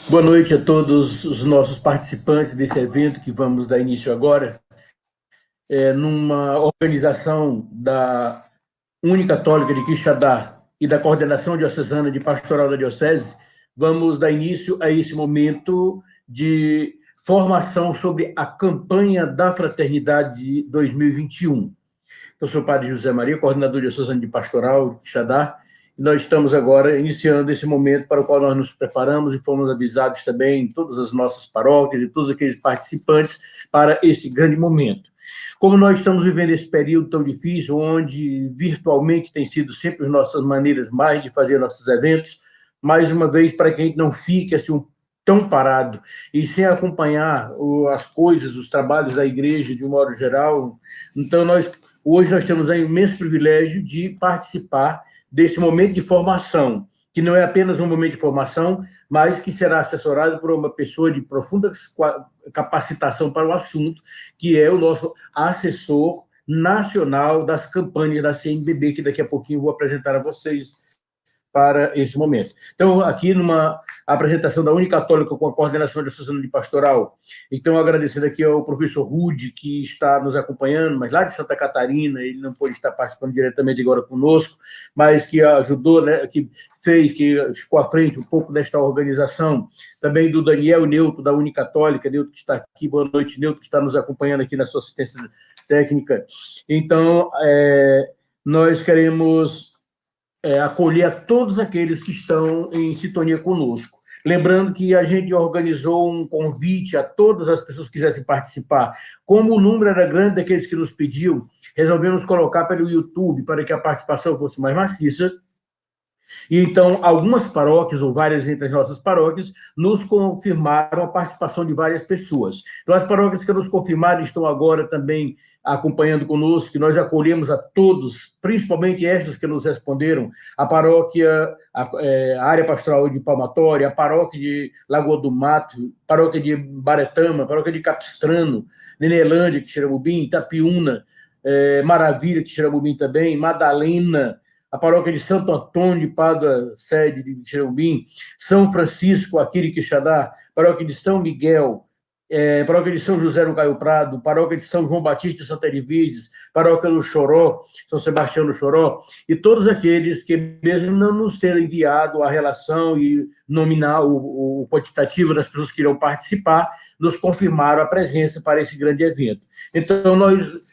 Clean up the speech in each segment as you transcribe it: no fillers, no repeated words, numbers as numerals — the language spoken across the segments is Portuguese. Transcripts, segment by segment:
Boa noite a todos os nossos participantes desse evento que vamos dar início agora. Numa organização da Unicatólica de Quixadá e da Coordenação Diocesana de Pastoral da Diocese, vamos dar início a esse momento de formação sobre a campanha da Fraternidade de 2021. Eu sou o padre José Maria, coordenador diocesano de Pastoral de Quixadá, e nós estamos agora iniciando esse momento para o qual nós nos preparamos e fomos avisados também em todas as nossas paróquias e todos aqueles participantes para esse grande momento. Como nós estamos vivendo esse período tão difícil, onde virtualmente tem sido sempre as nossas maneiras mais de fazer nossos eventos, mais uma vez, para que a gente não fique assim tão parado e sem acompanhar as coisas, os trabalhos da igreja de um modo geral, então hoje nós temos o imenso privilégio de participar desse momento de formação, que não é apenas um momento de formação, mas que será assessorado por uma pessoa de profunda capacitação para o assunto, que é o nosso assessor nacional das campanhas da CNBB, que daqui a pouquinho eu vou apresentar a vocês para esse momento. Então, aqui numa apresentação da Unicatólica com a Coordenação Diocesana de Pastoral, então agradecendo aqui ao professor Rude, que está nos acompanhando, mas lá de Santa Catarina, ele não pôde estar participando diretamente agora conosco, mas que ajudou, né, que fez, que ficou à frente um pouco desta organização, também do Daniel Neuto, da Unicatólica, Neuto que está aqui, boa noite, Neuto, que está nos acompanhando aqui na sua assistência técnica. Então, nós queremos acolher a todos aqueles que estão em sintonia conosco. Lembrando que a gente organizou um convite a todas as pessoas que quisessem participar. Como o número era grande daqueles que nos pediu, resolvemos colocar pelo YouTube para que a participação fosse mais maciça. E então, algumas paróquias, ou várias entre as nossas paróquias, nos confirmaram a participação de várias pessoas. Então, as paróquias que nos confirmaram estão agora também acompanhando conosco, que nós acolhemos a todos, principalmente essas que nos responderam, a paróquia, a área pastoral de Palmatória, a paróquia de Lagoa do Mato, paróquia de Baretama, paróquia de Capistrano, Nenelândia, que Xeramubim, Itapiúna, Maravilha, que Xeramubim também, Madalena, a paróquia de Santo Antônio de Pádua, sede de Xerubim, São Francisco, aqui de Quixadá, paróquia de São Miguel, paróquia de São José no Caio Prado, paróquia de São João Batista de Santa Edviges, paróquia do Choró, São Sebastião do Choró, e todos aqueles que, mesmo não nos terem enviado a relação e nominal, o quantitativo das pessoas que irão participar, nos confirmaram a presença para esse grande evento. Então, nós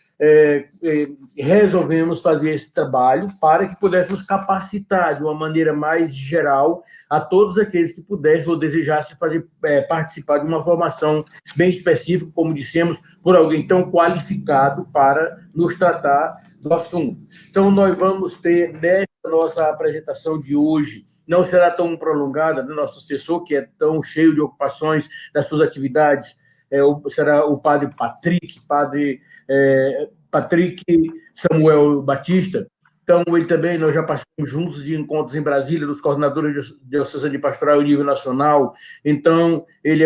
resolvemos fazer esse trabalho para que pudéssemos capacitar de uma maneira mais geral a todos aqueles que pudessem ou desejassem participar de uma formação bem específica, como dissemos, por alguém tão qualificado para nos tratar do assunto. Então, nós vamos ter, nessa nossa apresentação de hoje, não será tão prolongada do nosso assessor, que é tão cheio de ocupações das suas atividades, será o padre Patrick Samuel Batista. Então, ele também, nós já participamos juntos de encontros em Brasília, dos coordenadores diocesanos de pastoral em nível nacional. Então, ele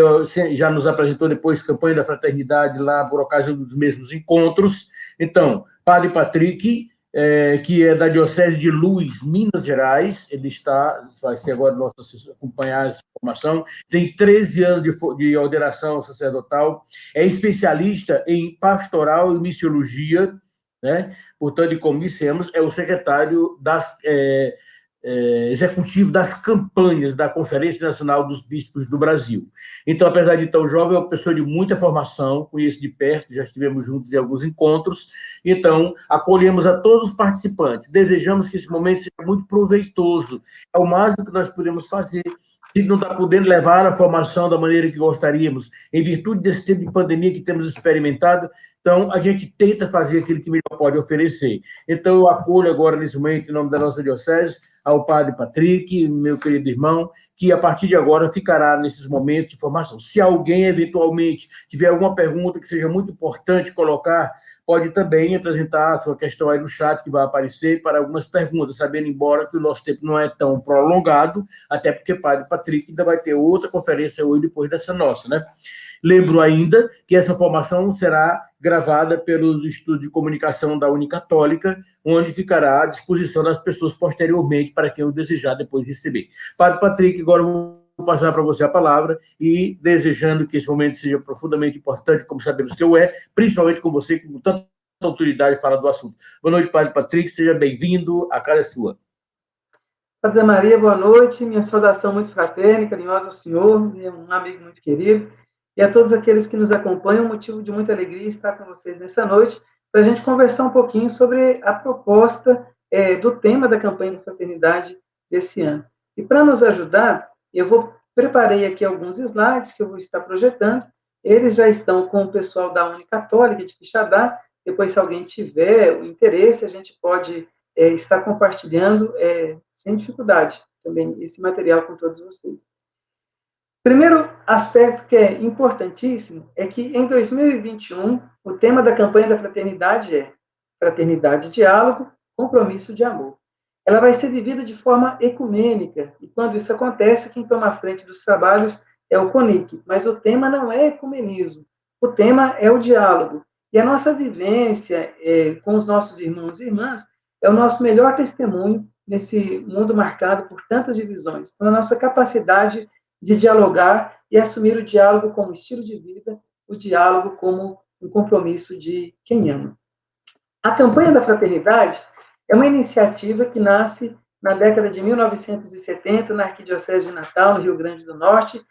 já nos apresentou depois campanha da fraternidade lá por ocasião dos mesmos encontros. Então, padre Patrick, que é da Diocese de Luz, Minas Gerais, ele vai ser agora nosso acompanhar essa formação, tem 13 anos de ordenação sacerdotal, é especialista em pastoral e missiologia, né? Portanto, e como dissemos, é o secretário executivo das campanhas da Conferência Nacional dos Bispos do Brasil. Então, apesar de tão jovem, é uma pessoa de muita formação, conheço de perto, já estivemos juntos em alguns encontros. Então, acolhemos a todos os participantes, desejamos que esse momento seja muito proveitoso, é o máximo que nós podemos fazer. Se não está podendo levar a formação da maneira que gostaríamos, em virtude desse tempo de pandemia que temos experimentado, então a gente tenta fazer aquilo que melhor pode oferecer. Então, eu acolho agora, nesse momento, em nome da nossa diocese, ao padre Patrick, meu querido irmão, que a partir de agora ficará nesses momentos de formação. Se alguém, eventualmente, tiver alguma pergunta que seja muito importante colocar, pode também apresentar a sua questão aí no chat, que vai aparecer para algumas perguntas, sabendo, embora que o nosso tempo não é tão prolongado, até porque o padre Patrick ainda vai ter outra conferência hoje, depois dessa nossa, né? Lembro ainda que essa formação será gravada pelo Instituto de Comunicação da Unicatólica, onde ficará à disposição das pessoas posteriormente para quem o desejar depois receber. Padre Patrick, agora passar para você a palavra e desejando que esse momento seja profundamente importante, como sabemos que é, principalmente com você, que com tanta autoridade fala do assunto. Boa noite, Padre Patrick, seja bem-vindo, a casa é sua. Padre Maria, boa noite, minha saudação muito fraterna e carinhosa ao senhor, um amigo muito querido, e a todos aqueles que nos acompanham, motivo de muita alegria estar com vocês nessa noite, para a gente conversar um pouquinho sobre a proposta do tema da campanha da fraternidade desse ano. E para nos ajudar, preparei aqui alguns slides que eu vou estar projetando, eles já estão com o pessoal da Unicatólica de Quixadá, depois se alguém tiver o interesse, a gente pode estar compartilhando sem dificuldade também esse material com todos vocês. Primeiro aspecto que é importantíssimo é que em 2021 o tema da campanha da fraternidade é Fraternidade, Diálogo, Compromisso de Amor. Ela vai ser vivida de forma ecumênica, e quando isso acontece, quem toma a frente dos trabalhos é o CONIC, mas o tema não é ecumenismo, o tema é o diálogo. E a nossa vivência com os nossos irmãos e irmãs é o nosso melhor testemunho nesse mundo marcado por tantas divisões. Então, a nossa capacidade de dialogar e assumir o diálogo como estilo de vida, o diálogo como um compromisso de quem ama. A campanha da fraternidade é uma iniciativa que nasce na década de 1970, na Arquidiocese de Natal, no Rio Grande do Norte,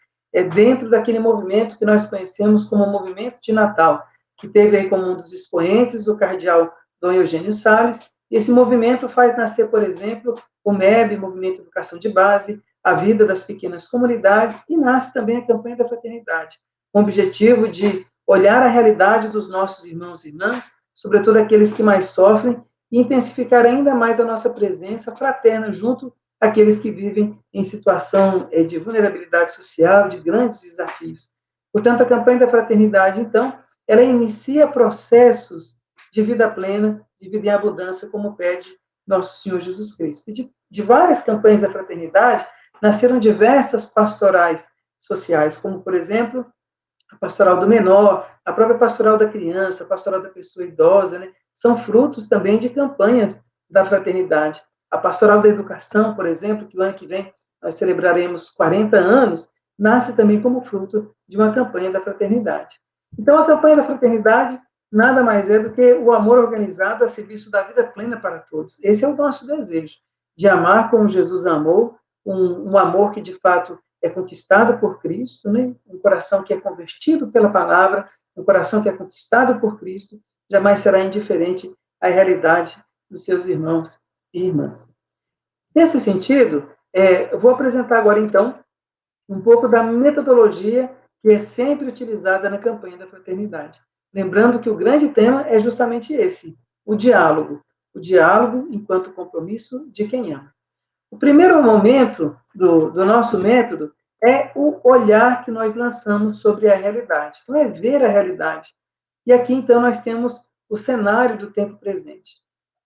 dentro daquele movimento que nós conhecemos como Movimento de Natal, que teve aí como um dos expoentes o cardeal Dom Eugênio Salles. Esse movimento faz nascer, por exemplo, o MEB, Movimento de Educação de Base, a vida das pequenas comunidades, e nasce também a campanha da fraternidade, com o objetivo de olhar a realidade dos nossos irmãos e irmãs, sobretudo aqueles que mais sofrem, e intensificar ainda mais a nossa presença fraterna junto àqueles que vivem em situação de vulnerabilidade social, de grandes desafios. Portanto, a campanha da fraternidade, então, ela inicia processos de vida plena, de vida em abundância, como pede nosso Senhor Jesus Cristo. E de várias campanhas da fraternidade, nasceram diversas pastorais sociais, como, por exemplo, a pastoral do menor, a própria pastoral da criança, a pastoral da pessoa idosa, né? São frutos também de campanhas da fraternidade. A pastoral da educação, por exemplo, que o ano que vem nós celebraremos 40 anos, nasce também como fruto de uma campanha da fraternidade. Então, a campanha da fraternidade nada mais é do que o amor organizado a serviço da vida plena para todos. Esse é o nosso desejo, de amar como Jesus amou, um amor que, de fato, é conquistado por Cristo, né? Um coração que é convertido pela palavra, um coração que é conquistado por Cristo, jamais será indiferente à realidade dos seus irmãos e irmãs. Nesse sentido, eu vou apresentar agora, então, um pouco da metodologia que é sempre utilizada na campanha da fraternidade. Lembrando que o grande tema é justamente esse, o diálogo enquanto compromisso de quem ama. O primeiro momento do nosso método é o olhar que nós lançamos sobre a realidade. Então, é ver a realidade. E aqui, então, nós temos o cenário do tempo presente.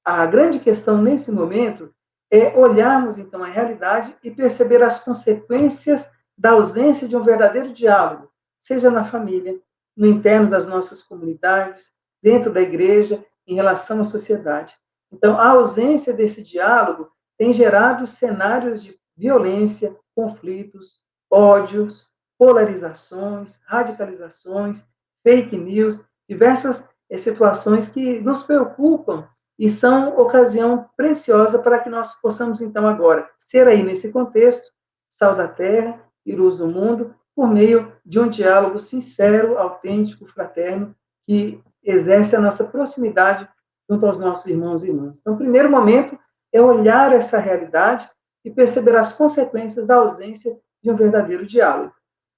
A grande questão nesse momento é olharmos, então, a realidade e perceber as consequências da ausência de um verdadeiro diálogo, seja na família, no interno das nossas comunidades, dentro da igreja, em relação à sociedade. Então, a ausência desse diálogo tem gerado cenários de violência, conflitos, ódios, polarizações, radicalizações, fake news, diversas situações que nos preocupam e são ocasião preciosa para que nós possamos, então, agora, ser aí nesse contexto, sal da terra e luz do mundo, por meio de um diálogo sincero, autêntico, fraterno, que exerce a nossa proximidade junto aos nossos irmãos e irmãs. Então, o primeiro momento é olhar essa realidade e perceber as consequências da ausência de um verdadeiro diálogo.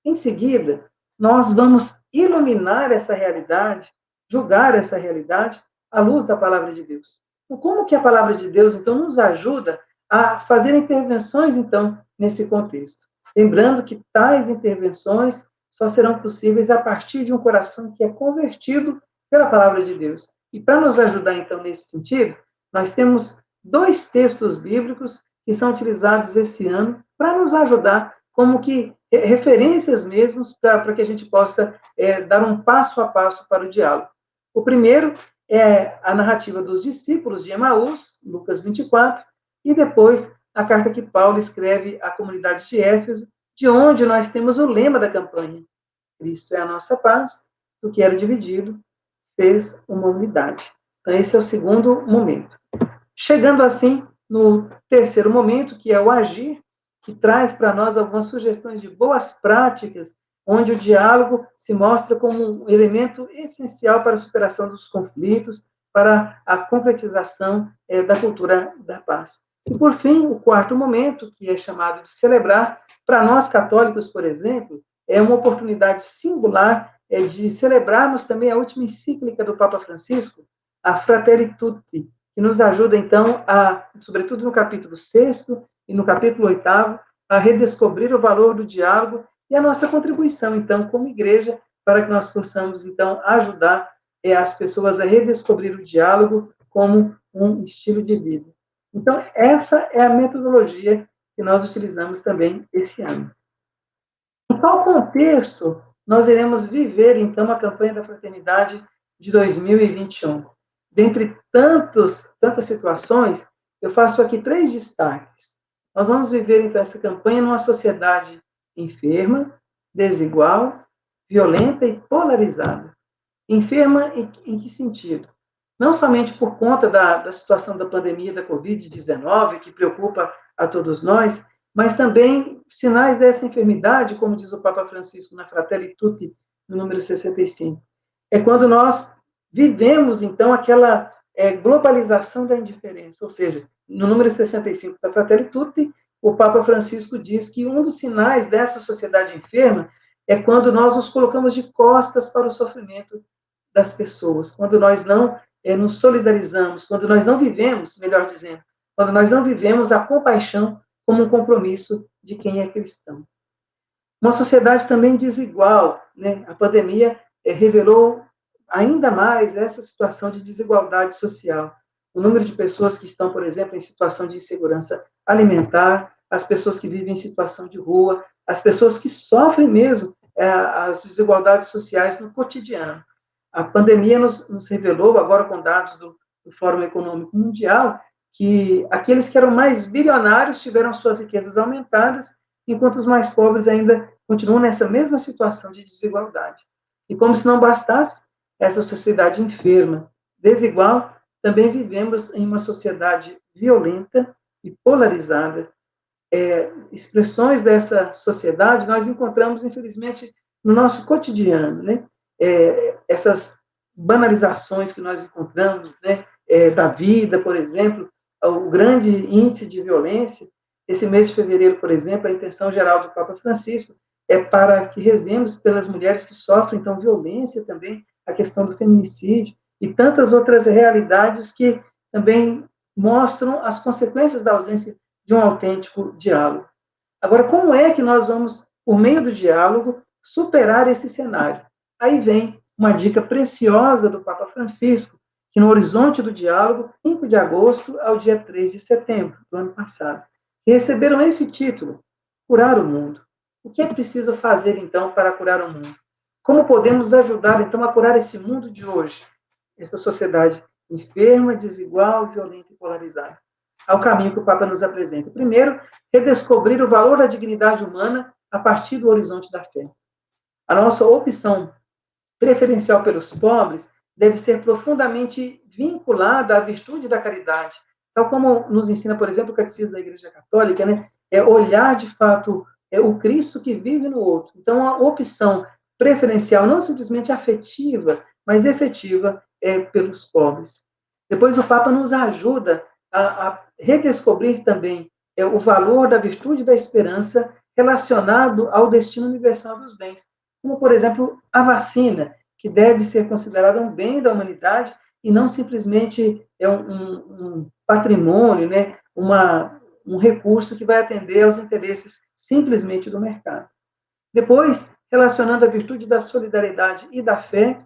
Em seguida, nós vamos iluminar essa realidade, julgar essa realidade à luz da palavra de Deus. Então, como que a palavra de Deus, então, nos ajuda a fazer intervenções, então, nesse contexto? Lembrando que tais intervenções só serão possíveis a partir de um coração que é convertido pela palavra de Deus. E para nos ajudar, então, nesse sentido, nós temos 2 textos bíblicos que são utilizados esse ano para nos ajudar como que referências mesmos para que a gente possa dar um passo a passo para o diálogo. O primeiro é a narrativa dos discípulos de Emaús, Lucas 24, e depois a carta que Paulo escreve à comunidade de Éfeso, de onde nós temos o lema da campanha: Cristo é a nossa paz, o que era dividido fez uma unidade. Então, esse é o segundo momento. Chegando assim no terceiro momento, que é o agir, que traz para nós algumas sugestões de boas práticas, onde o diálogo se mostra como um elemento essencial para a superação dos conflitos, para a concretização da cultura da paz. E, por fim, o quarto momento, que é chamado de celebrar, para nós católicos, por exemplo, é uma oportunidade singular de celebrarmos também a última encíclica do Papa Francisco, a Fratelli Tutti, que nos ajuda, então, sobretudo no capítulo 6º e no capítulo 8º, a redescobrir o valor do diálogo e a nossa contribuição, então, como igreja, para que nós possamos, então, ajudar as pessoas a redescobrir o diálogo como um estilo de vida. Então, essa é a metodologia que nós utilizamos também esse ano. Em qual contexto nós iremos viver, então, a campanha da fraternidade de 2021? Dentre tantas situações, eu faço aqui 3 destaques. Nós vamos viver, então, essa campanha numa sociedade enferma, desigual, violenta e polarizada. Enferma em que sentido? Não somente por conta da situação da pandemia da Covid-19, que preocupa a todos nós, mas também sinais dessa enfermidade, como diz o Papa Francisco na Fratelli Tutti, no número 65. É quando nós vivemos, então, aquela globalização da indiferença, ou seja, no número 65 da Fratelli Tutti, o Papa Francisco diz que um dos sinais dessa sociedade enferma é quando nós nos colocamos de costas para o sofrimento das pessoas, quando nós não nos solidarizamos, quando nós não vivemos, melhor dizendo, quando nós não vivemos a compaixão como um compromisso de quem é cristão. Uma sociedade também desigual, né? A pandemia revelou ainda mais essa situação de desigualdade social. O número de pessoas que estão, por exemplo, em situação de insegurança alimentar, as pessoas que vivem em situação de rua, as pessoas que sofrem mesmo as desigualdades sociais no cotidiano. A pandemia nos revelou, agora com dados do Fórum Econômico Mundial, que aqueles que eram mais bilionários tiveram suas riquezas aumentadas, enquanto os mais pobres ainda continuam nessa mesma situação de desigualdade. E como se não bastasse, essa sociedade enferma, desigual, também vivemos em uma sociedade violenta e polarizada. Expressões dessa sociedade nós encontramos, infelizmente, no nosso cotidiano, né? Essas banalizações que nós encontramos, né? Da vida, por exemplo, o grande índice de violência. Esse mês de fevereiro, por exemplo, a intenção geral do Papa Francisco é para que rezemos pelas mulheres que sofrem, então, violência também, a questão do feminicídio e tantas outras realidades que também mostram as consequências da ausência de um autêntico diálogo. Agora, como é que nós vamos, por meio do diálogo, superar esse cenário? Aí vem uma dica preciosa do Papa Francisco, que no horizonte do diálogo, 5 de agosto ao dia 3 de setembro do ano passado, receberam esse título, Curar o Mundo. O que é preciso fazer, então, para curar o mundo? Como podemos ajudar, então, a curar esse mundo de hoje? Essa sociedade enferma, desigual, violenta e polarizada. Ao caminho que o Papa nos apresenta. Primeiro, redescobrir o valor da dignidade humana a partir do horizonte da fé. A nossa opção preferencial pelos pobres deve ser profundamente vinculada à virtude da caridade, tal como nos ensina, por exemplo, o Catecismo da Igreja Católica, né? É olhar, de fato, o Cristo que vive no outro. Então, a opção preferencial, não simplesmente afetiva, mas efetiva, é pelos pobres. Depois, o Papa nos ajuda a redescobrir também o valor da virtude da esperança relacionado ao destino universal dos bens, como, por exemplo, a vacina, que deve ser considerada um bem da humanidade e não simplesmente um patrimônio, né? Um recurso que vai atender aos interesses simplesmente do mercado. Depois, relacionando a virtude da solidariedade e da fé,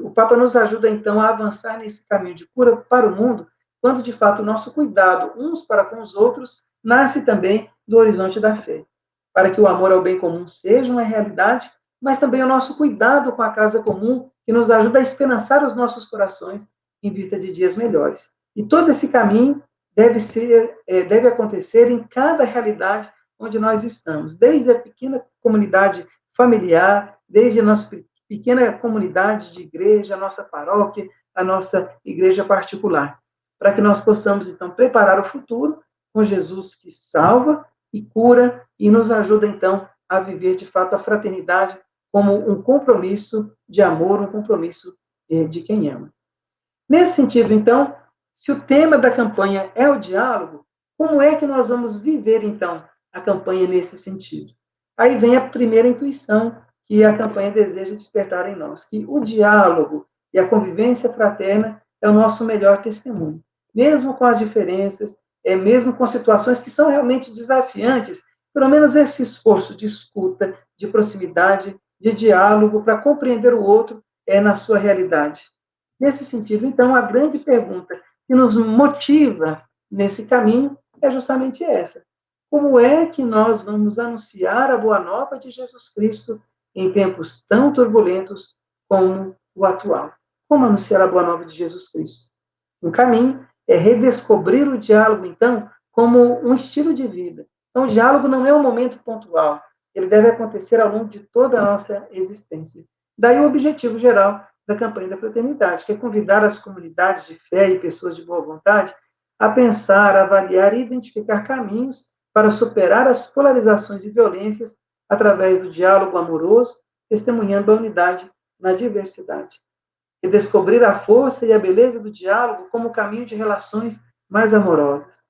o Papa nos ajuda, então, a avançar nesse caminho de cura para o mundo, quando, de fato, o nosso cuidado uns para com os outros nasce também do horizonte da fé, para que o amor ao bem comum seja uma realidade, mas também o nosso cuidado com a casa comum, que nos ajuda a esperançar os nossos corações em vista de dias melhores. E todo esse caminho deve acontecer em cada realidade onde nós estamos, desde a pequena comunidade familiar, desde a nossa pequena comunidade de igreja, a nossa paróquia, a nossa igreja particular, para que nós possamos, então, preparar o futuro com Jesus que salva e cura e nos ajuda, então, a viver, de fato, a fraternidade como um compromisso de amor, um compromisso de quem ama. Nesse sentido, então, se o tema da campanha é o diálogo, como é que nós vamos viver, então, a campanha nesse sentido? Aí vem a primeira intuição que a campanha deseja despertar em nós, que o diálogo e a convivência fraterna é o nosso melhor testemunho. Mesmo com as diferenças, mesmo com situações que são realmente desafiantes, pelo menos esse esforço de escuta, de proximidade, de diálogo para compreender o outro na sua realidade. Nesse sentido, então, a grande pergunta que nos motiva nesse caminho é justamente essa: como é que nós vamos anunciar a boa nova de Jesus Cristo em tempos tão turbulentos como o atual? Como anunciar a boa nova de Jesus Cristo? Um caminho é redescobrir o diálogo, então, como um estilo de vida. Então, o diálogo não é um momento pontual, ele deve acontecer ao longo de toda a nossa existência. Daí o objetivo geral da campanha da fraternidade, que é convidar as comunidades de fé e pessoas de boa vontade a pensar, avaliar e identificar caminhos para superar as polarizações e violências através do diálogo amoroso, testemunhando a unidade na diversidade. E descobrir a força e a beleza do diálogo como caminho de relações mais amorosas.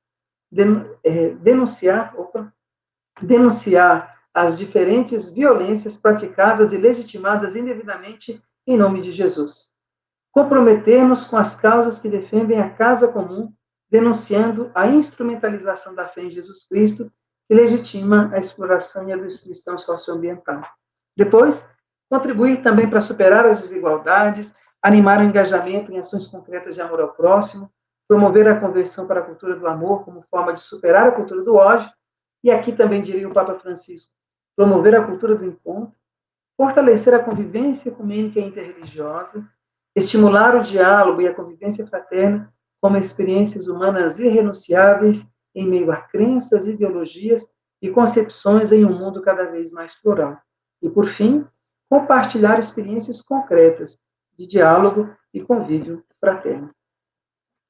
Denunciar as diferentes violências praticadas e legitimadas indevidamente em nome de Jesus. Comprometermos com as causas que defendem a casa comum, denunciando a instrumentalização da fé em Jesus Cristo, que legitima a exploração e a destruição socioambiental. Depois, contribuir também para superar as desigualdades, animar o engajamento em ações concretas de amor ao próximo, promover a conversão para a cultura do amor como forma de superar a cultura do ódio, e aqui também diria o Papa Francisco, promover a cultura do encontro, fortalecer a convivência ecumênica e interreligiosa, estimular o diálogo e a convivência fraterna como experiências humanas irrenunciáveis em meio a crenças, ideologias e concepções em um mundo cada vez mais plural. E, por fim, compartilhar experiências concretas de diálogo e convívio fraterno.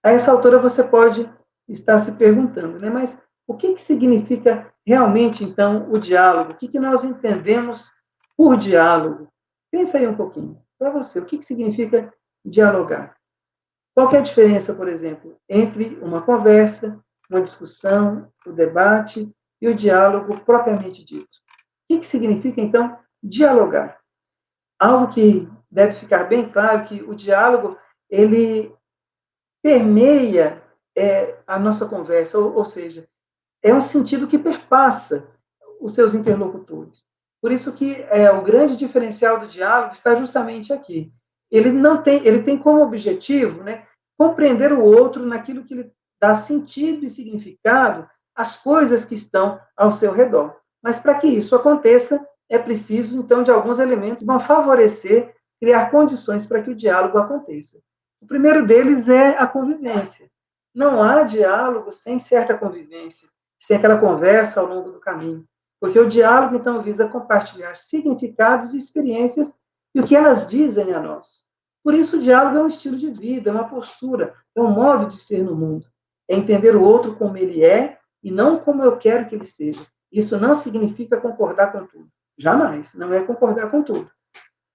A essa altura você pode estar se perguntando, né? Mas o que significa realmente, então, o diálogo? O que nós entendemos por diálogo? Pensa aí um pouquinho. Para você, o que significa dialogar? Qual é a diferença, por exemplo, entre uma conversa, uma discussão, o debate e o diálogo propriamente dito? O que significa, então, dialogar? Algo que deve ficar bem claro que o diálogo, ele permeia a nossa conversa, ou seja, é um sentido que perpassa os seus interlocutores. Por isso que o grande diferencial do diálogo está justamente aqui. Ele tem como objetivo, né, compreender o outro naquilo que lhe dá sentido e significado às coisas que estão ao seu redor. Mas para que isso aconteça, é preciso, então, de alguns elementos que vão favorecer, criar condições para que o diálogo aconteça. O primeiro deles é a convivência. Não há diálogo sem certa convivência, sem aquela conversa ao longo do caminho. Porque o diálogo, então, visa compartilhar significados e experiências e o que elas dizem a nós. Por isso, o diálogo é um estilo de vida, é uma postura, é um modo de ser no mundo. É entender o outro como ele é e não como eu quero que ele seja. Isso não significa concordar com tudo. Jamais. Não é concordar com tudo.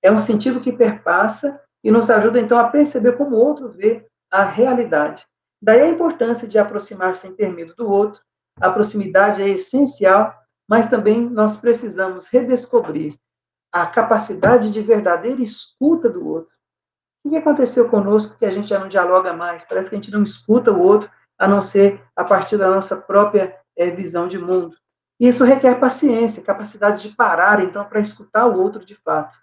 É um sentido que perpassa e nos ajuda, então, a perceber como o outro vê a realidade. Daí a importância de aproximar sem ter medo do outro. A proximidade é essencial, mas também nós precisamos redescobrir a capacidade de verdadeira escuta do outro. O que aconteceu conosco que a gente já não dialoga mais? Parece que a gente não escuta o outro, a não ser a partir da nossa própria visão de mundo. E isso requer paciência, capacidade de parar, então, para escutar o outro de fato.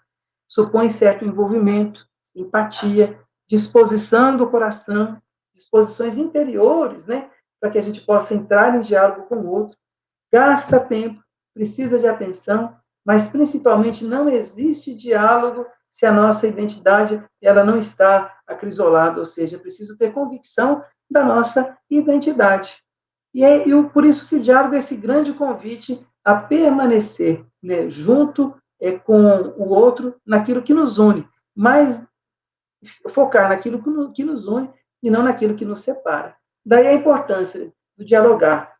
Supõe certo envolvimento, empatia, disposição do coração, disposições interiores, né, para que a gente possa entrar em diálogo com o outro. Gasta tempo, precisa de atenção, mas principalmente não existe diálogo se a nossa identidade ela não está acrisolada, ou seja, é preciso ter convicção da nossa identidade. Por isso que o diálogo é esse grande convite a permanecer, né, junto com o outro naquilo que nos une, mas focar naquilo que nos une e não naquilo que nos separa. Daí a importância do dialogar,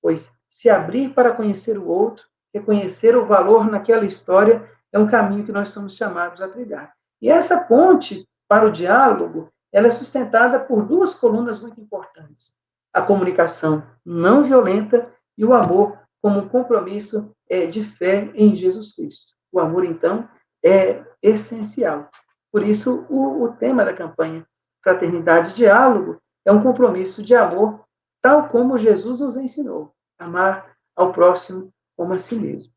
pois se abrir para conhecer o outro, reconhecer o valor naquela história, é um caminho que nós somos chamados a trilhar. E essa ponte para o diálogo, ela é sustentada por duas colunas muito importantes: a comunicação não violenta e o amor como um compromisso de fé em Jesus Cristo. O amor, então, é essencial. Por isso, o tema da campanha Fraternidade e Diálogo é um compromisso de amor, tal como Jesus nos ensinou, amar ao próximo como a si mesmo.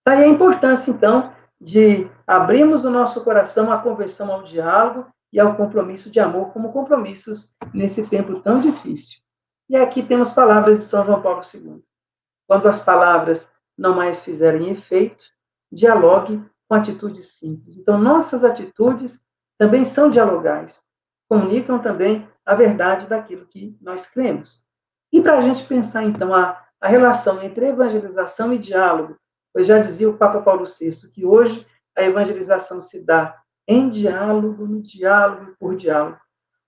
Daí a importância, então, de abrirmos o nosso coração à conversão, ao diálogo e ao compromisso de amor como compromissos nesse tempo tão difícil. E aqui temos palavras de São João Paulo II. Quando as palavras não mais fizerem efeito, dialogue com atitudes simples. Então, nossas atitudes também são dialogais, comunicam também a verdade daquilo que nós cremos. E para a gente pensar, então, a relação entre evangelização e diálogo, pois já dizia o Papa Paulo VI que hoje a evangelização se dá em diálogo, no diálogo e por diálogo.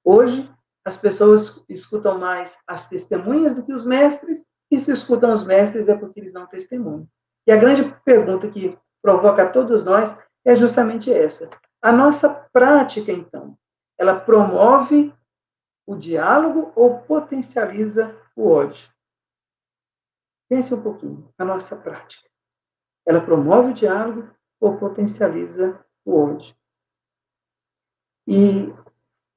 Hoje, as pessoas escutam mais as testemunhas do que os mestres, e se escutam os mestres é porque eles não testemunham. E a grande pergunta que provoca a todos nós é justamente essa. A nossa prática, então, ela promove o diálogo ou potencializa o ódio? Pense um pouquinho, a nossa prática. Ela promove o diálogo ou potencializa o ódio? E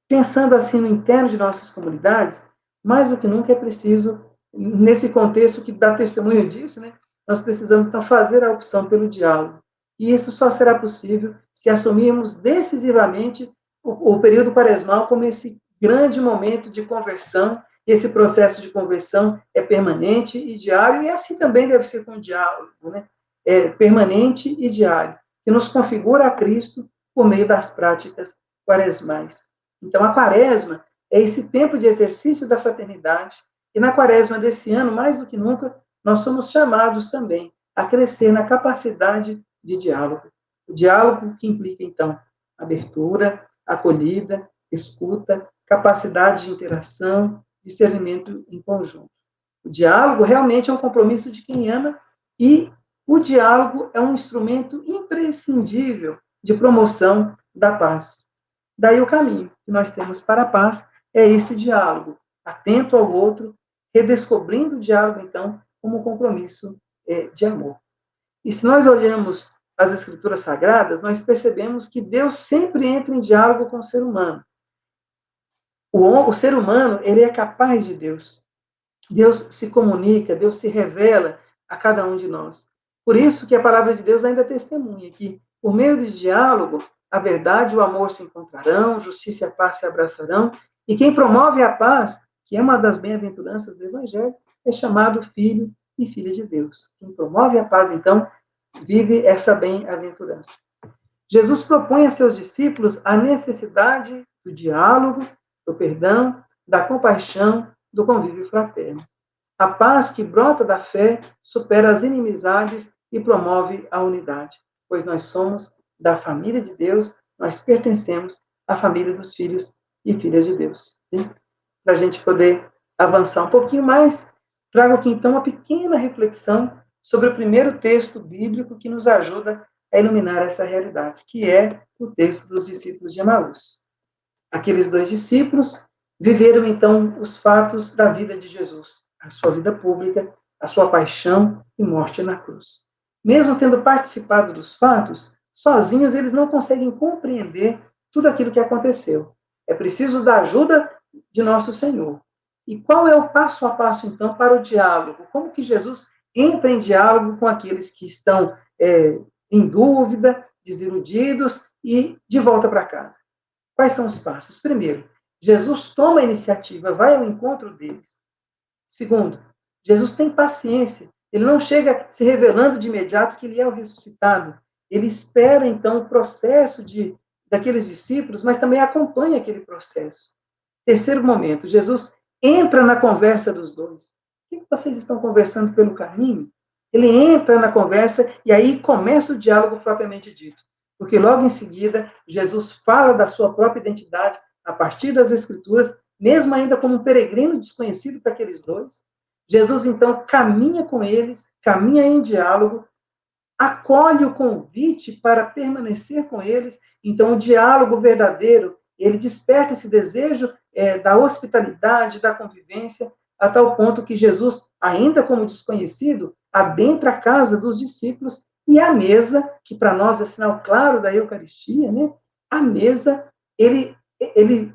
pensando assim no interno de nossas comunidades, mais do que nunca é preciso, nesse contexto que dá testemunho disso, né, nós precisamos então fazer a opção pelo diálogo. E isso só será possível se assumirmos decisivamente o período quaresmal como esse grande momento de conversão. Esse processo de conversão é permanente e diário, e assim também deve ser com o diálogo, né? É permanente e diário, que nos configura a Cristo por meio das práticas quaresmais. Então, a quaresma é esse tempo de exercício da fraternidade, e na quaresma desse ano, mais do que nunca, nós somos chamados também a crescer na capacidade de diálogo. O diálogo que implica, então, abertura, acolhida, escuta, capacidade de interação, discernimento em conjunto. O diálogo realmente é um compromisso de quem ama, e o diálogo é um instrumento imprescindível de promoção da paz. Daí o caminho que nós temos para a paz é esse diálogo, atento ao outro, redescobrindo o diálogo, então, como um compromisso de amor. E se nós olhamos as Escrituras Sagradas, nós percebemos que Deus sempre entra em diálogo com o ser humano. O ser humano, ele é capaz de Deus. Deus se comunica, Deus se revela a cada um de nós. Por isso que a palavra de Deus ainda testemunha que, por meio do diálogo, a verdade e o amor se encontrarão, justiça e a paz se abraçarão, e quem promove a paz, que é uma das bem-aventuranças do Evangelho, é chamado filho e filha de Deus. Quem promove a paz, então, vive essa bem-aventurança. Jesus propõe a seus discípulos a necessidade do diálogo, do perdão, da compaixão, do convívio fraterno. A paz que brota da fé supera as inimizades e promove a unidade, pois nós somos da família de Deus, nós pertencemos à família dos filhos e filhas de Deus. Para a gente poder avançar um pouquinho mais, trago aqui então uma pequena reflexão sobre o primeiro texto bíblico que nos ajuda a iluminar essa realidade, que é o texto dos discípulos de Emaús. Aqueles dois discípulos viveram, então, os fatos da vida de Jesus, a sua vida pública, a sua paixão e morte na cruz. Mesmo tendo participado dos fatos, sozinhos eles não conseguem compreender tudo aquilo que aconteceu. É preciso da ajuda de nosso Senhor. E qual é o passo a passo, então, para o diálogo? Como que Jesus entra em diálogo com aqueles que estão em dúvida, desiludidos e de volta para casa? Quais são os passos? Primeiro, Jesus toma a iniciativa, vai ao encontro deles. Segundo, Jesus tem paciência. Ele não chega se revelando de imediato que ele é o ressuscitado. Ele espera, então, o processo daqueles discípulos, mas também acompanha aquele processo. Terceiro momento, Jesus entra na conversa dos dois. O que vocês estão conversando pelo caminho? Ele entra na conversa e aí começa o diálogo propriamente dito. Porque logo em seguida, Jesus fala da sua própria identidade a partir das Escrituras, mesmo ainda como um peregrino desconhecido para aqueles dois. Jesus, então, caminha com eles, caminha em diálogo, acolhe o convite para permanecer com eles. Então, o diálogo verdadeiro, ele desperta esse desejo da hospitalidade, da convivência, a tal ponto que Jesus, ainda como desconhecido, adentra a casa dos discípulos e a mesa, que para nós é sinal claro da Eucaristia, né? A mesa, ele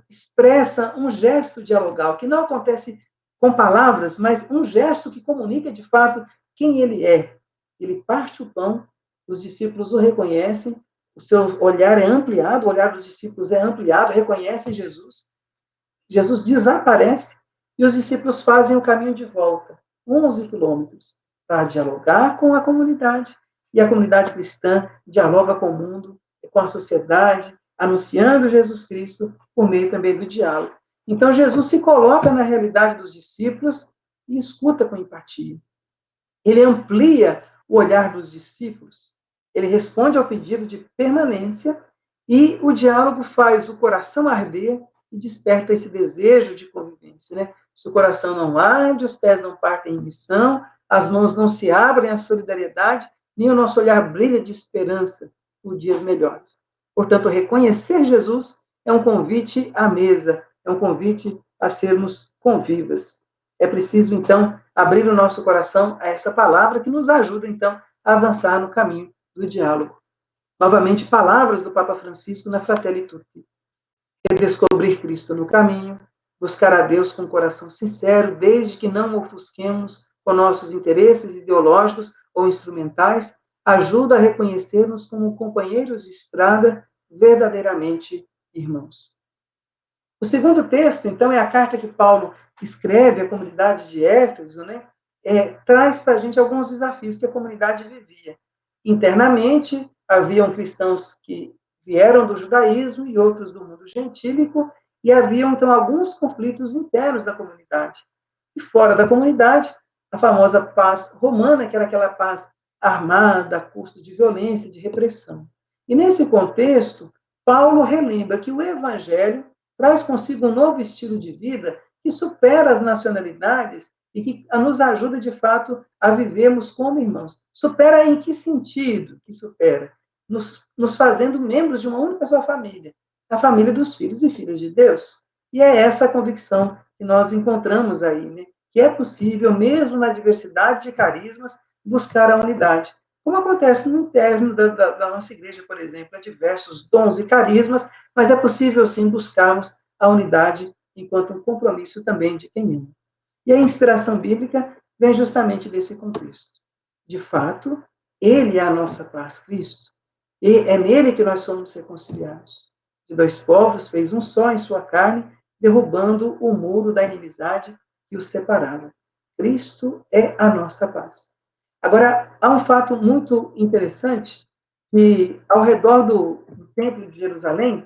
expressa um gesto dialogal, que não acontece com palavras, mas um gesto que comunica de fato quem ele é. Ele parte o pão, os discípulos o reconhecem, o seu olhar é ampliado, o olhar dos discípulos é ampliado, reconhecem Jesus. Jesus desaparece e os discípulos fazem o caminho de volta, 11 quilômetros, para dialogar com a comunidade. E a comunidade cristã dialoga com o mundo, com a sociedade, anunciando Jesus Cristo por meio também do diálogo. Então, Jesus se coloca na realidade dos discípulos e escuta com empatia. Ele amplia o olhar dos discípulos, ele responde ao pedido de permanência e o diálogo faz o coração arder e desperta esse desejo de convivência, né? Se o coração não arde, os pés não partem em missão, as mãos não se abrem à solidariedade, nem o nosso olhar brilha de esperança por dias melhores. Portanto, reconhecer Jesus é um convite à mesa, é um convite a sermos convivas. É preciso, então, abrir o nosso coração a essa palavra que nos ajuda, então, a avançar no caminho do diálogo. Novamente, palavras do Papa Francisco na Fratelli Tutti. Redescobrir Cristo no caminho, buscar a Deus com coração sincero, desde que não ofusquemos com nossos interesses ideológicos ou instrumentais, ajuda a reconhecermos como companheiros de estrada, verdadeiramente irmãos. O segundo texto, então, é a carta que Paulo escreve à comunidade de Éfeso, né? Traz para a gente alguns desafios que a comunidade vivia. Internamente, haviam cristãos que vieram do judaísmo e outros do mundo gentílico, e haviam, então, alguns conflitos internos da comunidade. E fora da comunidade, a famosa paz romana, que era aquela paz armada, a custo de violência, de repressão. E nesse contexto, Paulo relembra que o evangelho traz consigo um novo estilo de vida que supera as nacionalidades e que nos ajuda, de fato, a vivermos como irmãos. Supera em que sentido que supera? Nos fazendo membros de uma única só família, a família dos filhos e filhas de Deus. E é essa a convicção que nós encontramos aí, né? Que é possível, mesmo na diversidade de carismas, buscar a unidade. Como acontece no interno da nossa igreja, por exemplo, há diversos dons e carismas, mas é possível, sim, buscarmos a unidade enquanto um compromisso também de quem ama. E a inspiração bíblica vem justamente desse contexto. De fato, ele é a nossa paz, Cristo. E é nele que nós somos reconciliados. De dois povos fez um só em sua carne, derrubando o muro da inimizade que os separava. Cristo é a nossa paz. Agora, há um fato muito interessante, que ao redor do Templo de Jerusalém,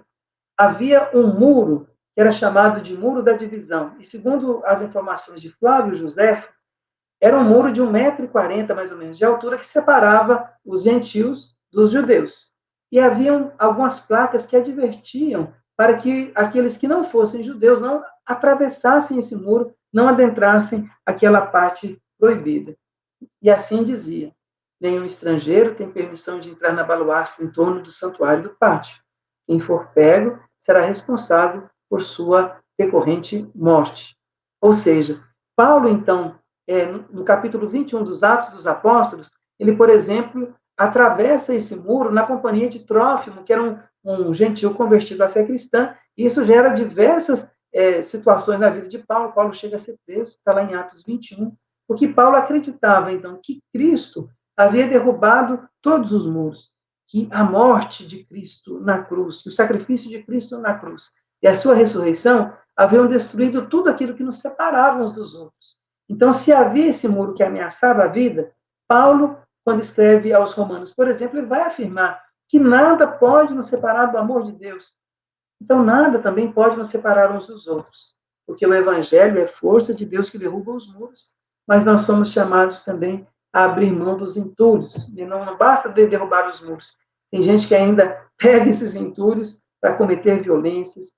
havia um muro que era chamado de Muro da Divisão. E segundo as informações de Flávio José, era um muro de 1,40 m, mais ou menos, de altura, que separava os gentios dos judeus. E haviam algumas placas que advertiam para que aqueles que não fossem judeus não atravessassem esse muro, não adentrassem aquela parte proibida. E assim dizia: nenhum estrangeiro tem permissão de entrar na baluastre em torno do santuário do pátio. Quem for pego será responsável por sua decorrente morte. Ou seja, Paulo, então, no capítulo 21 dos Atos dos Apóstolos, ele, por exemplo, atravessa esse muro na companhia de Trófimo, que era um gentil convertido à fé cristã, e isso gera diversas situações na vida de Paulo. Paulo chega a ser preso, está lá em Atos 21, porque Paulo acreditava, então, que Cristo havia derrubado todos os muros, que a morte de Cristo na cruz, que o sacrifício de Cristo na cruz e a sua ressurreição haviam destruído tudo aquilo que nos separava uns dos outros. Então, se havia esse muro que ameaçava a vida, Paulo, quando escreve aos Romanos, por exemplo, ele vai afirmar que nada pode nos separar do amor de Deus. Então, nada também pode nos separar uns dos outros, porque o Evangelho é força de Deus que derruba os muros, mas nós somos chamados também a abrir mão dos entulhos. E não basta derrubar os muros. Tem gente que ainda pega esses entulhos para cometer violências,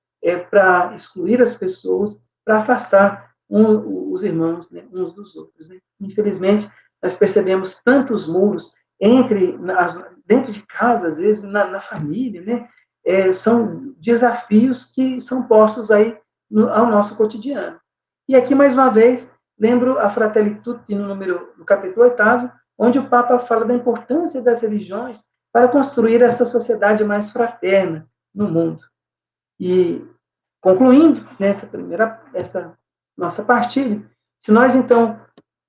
para excluir as pessoas, para afastar os irmãos, né, uns dos outros. Né? Infelizmente, nós percebemos tantos muros dentro de casa, às vezes na família, né? São desafios que são postos aí ao nosso cotidiano. E aqui, mais uma vez, lembro a Fratelli Tutti no capítulo 8º, onde o Papa fala da importância das religiões para construir essa sociedade mais fraterna no mundo. E, concluindo essa nossa partilha, se nós, então,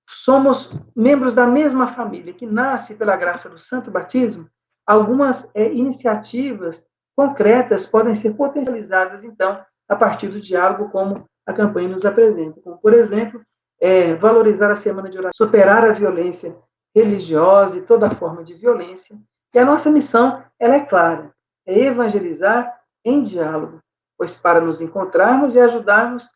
somos membros da mesma família, que nasce pela graça do santo batismo, algumas iniciativas concretas podem ser potencializadas, então, a partir do diálogo, como a campanha nos apresenta. Como, por exemplo, valorizar a semana de oração, superar a violência religiosa e toda forma de violência. E a nossa missão, ela é clara, é evangelizar em diálogo, pois para nos encontrarmos e ajudarmos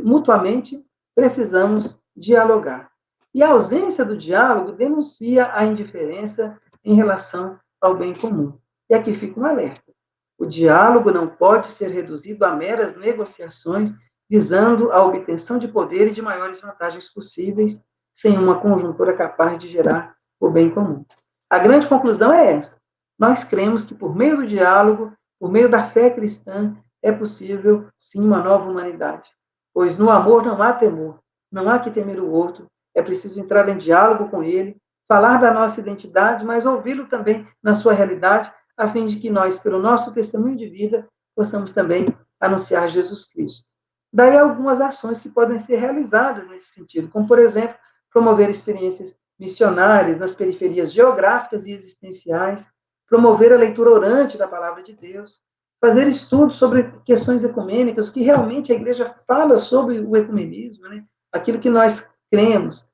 mutuamente, precisamos dialogar. E a ausência do diálogo denuncia a indiferença em relação ao bem comum. E aqui fica um alerta. O diálogo não pode ser reduzido a meras negociações visando a obtenção de poder e de maiores vantagens possíveis, sem uma conjuntura capaz de gerar o bem comum. A grande conclusão é essa. Nós cremos que por meio do diálogo, por meio da fé cristã, é possível, sim, uma nova humanidade. Pois no amor não há temor, não há que temer o outro, é preciso entrar em diálogo com ele, falar da nossa identidade, mas ouvi-lo também na sua realidade, a fim de que nós, pelo nosso testemunho de vida, possamos também anunciar Jesus Cristo. Daí algumas ações que podem ser realizadas nesse sentido, como, por exemplo, promover experiências missionárias nas periferias geográficas e existenciais, promover a leitura orante da palavra de Deus, fazer estudos sobre questões ecumênicas, que realmente a igreja fala sobre o ecumenismo, né? Aquilo que nós cremos.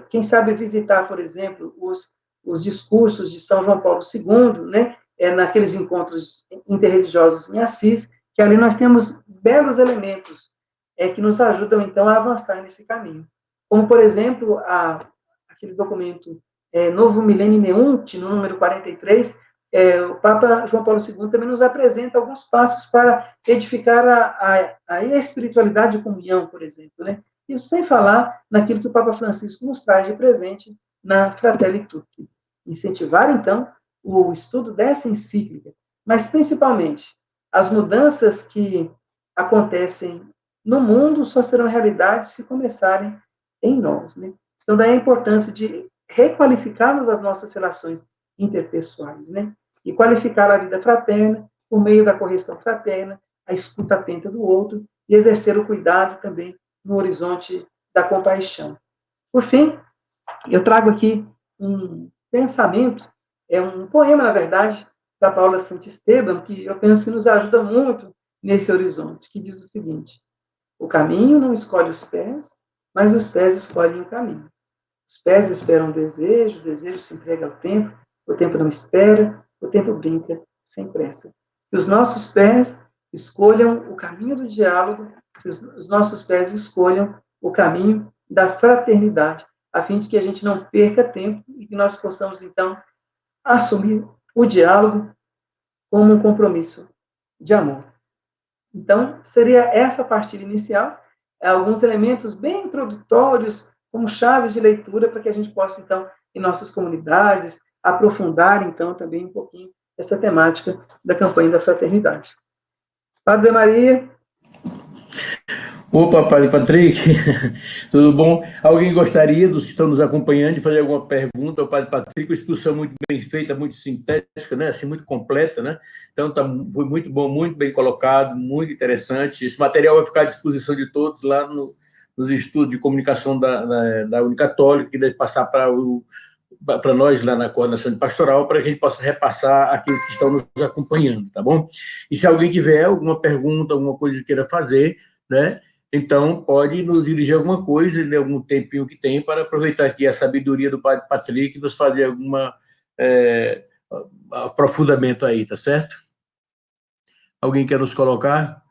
Quem sabe visitar, por exemplo, os discursos de São João Paulo II, né? Naqueles encontros interreligiosos em Assis, que ali nós temos belos elementos que nos ajudam, então, a avançar nesse caminho. Como, por exemplo, aquele documento Novo Milênio Meunt, no número 43, o Papa João Paulo II também nos apresenta alguns passos para edificar a espiritualidade de comunhão, por exemplo, né? Isso sem falar naquilo que o Papa Francisco nos traz de presente na Fratelli Tutti. Incentivar, então, o estudo dessa encíclica, mas principalmente as mudanças que acontecem no mundo só serão realidade se começarem em nós, né? Então, daí a importância de requalificarmos as nossas relações interpessoais, né? E qualificar a vida fraterna por meio da correção fraterna, a escuta atenta do outro e exercer o cuidado também no horizonte da compaixão. Por fim, eu trago aqui um pensamento, um poema, na verdade, da Paula Santisteban, que eu penso que nos ajuda muito nesse horizonte, que diz o seguinte: o caminho não escolhe os pés, mas os pés escolhem o caminho. Os pés esperam o desejo se entrega ao tempo, o tempo não espera, o tempo brinca sem pressa. Que os nossos pés escolham o caminho do diálogo, que os nossos pés escolham o caminho da fraternidade, a fim de que a gente não perca tempo e que nós possamos, então, assumir o diálogo como um compromisso de amor. Então, seria essa partilha inicial, alguns elementos bem introdutórios, como chaves de leitura, para que a gente possa, então, em nossas comunidades, aprofundar, então, também um pouquinho essa temática da campanha da fraternidade. Padre Zé Maria. Opa, Padre Patrick, tudo bom? Alguém gostaria, dos que estão nos acompanhando, de fazer alguma pergunta ao Padre Patrick? Uma exposição muito bem feita, muito sintética, né? Assim, muito completa, né? Então, foi muito bom, muito bem colocado, muito interessante. Esse material vai ficar à disposição de todos lá nos estudos de comunicação da Unicatólica, que deve passar para nós lá na coordenação de pastoral, para que a gente possa repassar aqueles que estão nos acompanhando, tá bom? E se alguém tiver alguma pergunta, alguma coisa que queira fazer, né? Então, pode nos dirigir alguma coisa, de algum tempinho que tem, para aproveitar aqui a sabedoria do Padre Patrick e nos fazer alguma aprofundamento aí, tá certo? Alguém quer nos colocar?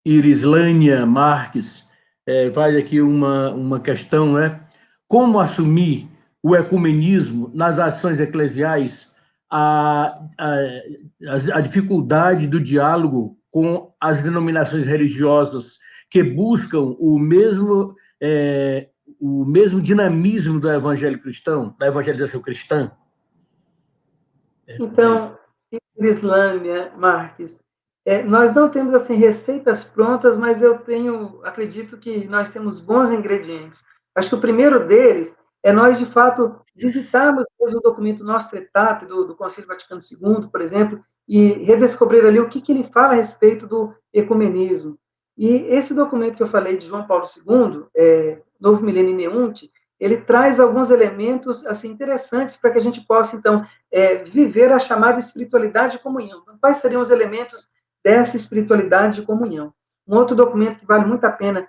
Irislânia Marques faz aqui uma questão, né? Como assumir o ecumenismo nas ações eclesiais, a dificuldade do diálogo com as denominações religiosas que buscam o mesmo dinamismo do evangelho cristão, da evangelização cristã? Então, Islâmia, Marques, nós não temos assim receitas prontas, mas acredito que nós temos bons ingredientes. Acho que o primeiro deles é nós, de fato, visitarmos o documento Nostra Aetate do Concílio Vaticano II, por exemplo, e redescobrir ali o que ele fala a respeito do ecumenismo. E esse documento que eu falei de João Paulo II, Novo Milênio Neunte, ele traz alguns elementos assim interessantes para que a gente possa, então, viver a chamada espiritualidade de comunhão. Então, quais seriam os elementos dessa espiritualidade de comunhão? Um outro documento que vale muito a pena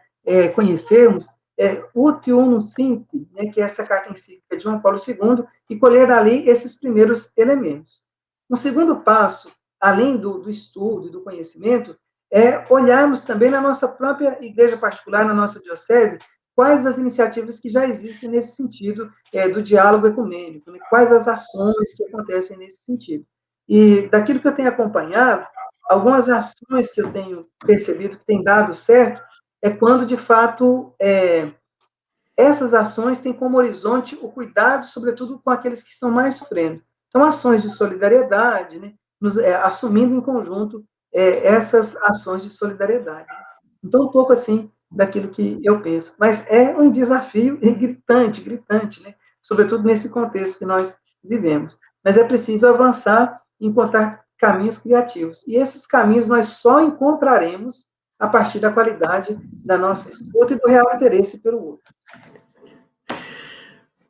conhecermos é Ut Unum Sint, né, que é essa carta encíclica de João Paulo II, e colher dali esses primeiros elementos. Um segundo passo, além do estudo e do conhecimento, é olharmos também na nossa própria igreja particular, na nossa diocese, quais as iniciativas que já existem nesse sentido do diálogo ecumênico, né? Quais as ações que acontecem nesse sentido. E daquilo que eu tenho acompanhado, algumas ações que eu tenho percebido que têm dado certo é quando, de fato, essas ações têm como horizonte o cuidado, sobretudo, com aqueles que estão mais sofrendo. Então, ações de solidariedade, né? Assumindo em conjunto essas ações de solidariedade. Então, um pouco assim daquilo que eu penso. Mas é um desafio gritante, né? Sobretudo nesse contexto que nós vivemos. Mas é preciso avançar e encontrar caminhos criativos. E esses caminhos nós só encontraremos a partir da qualidade da nossa escuta e do real interesse pelo outro.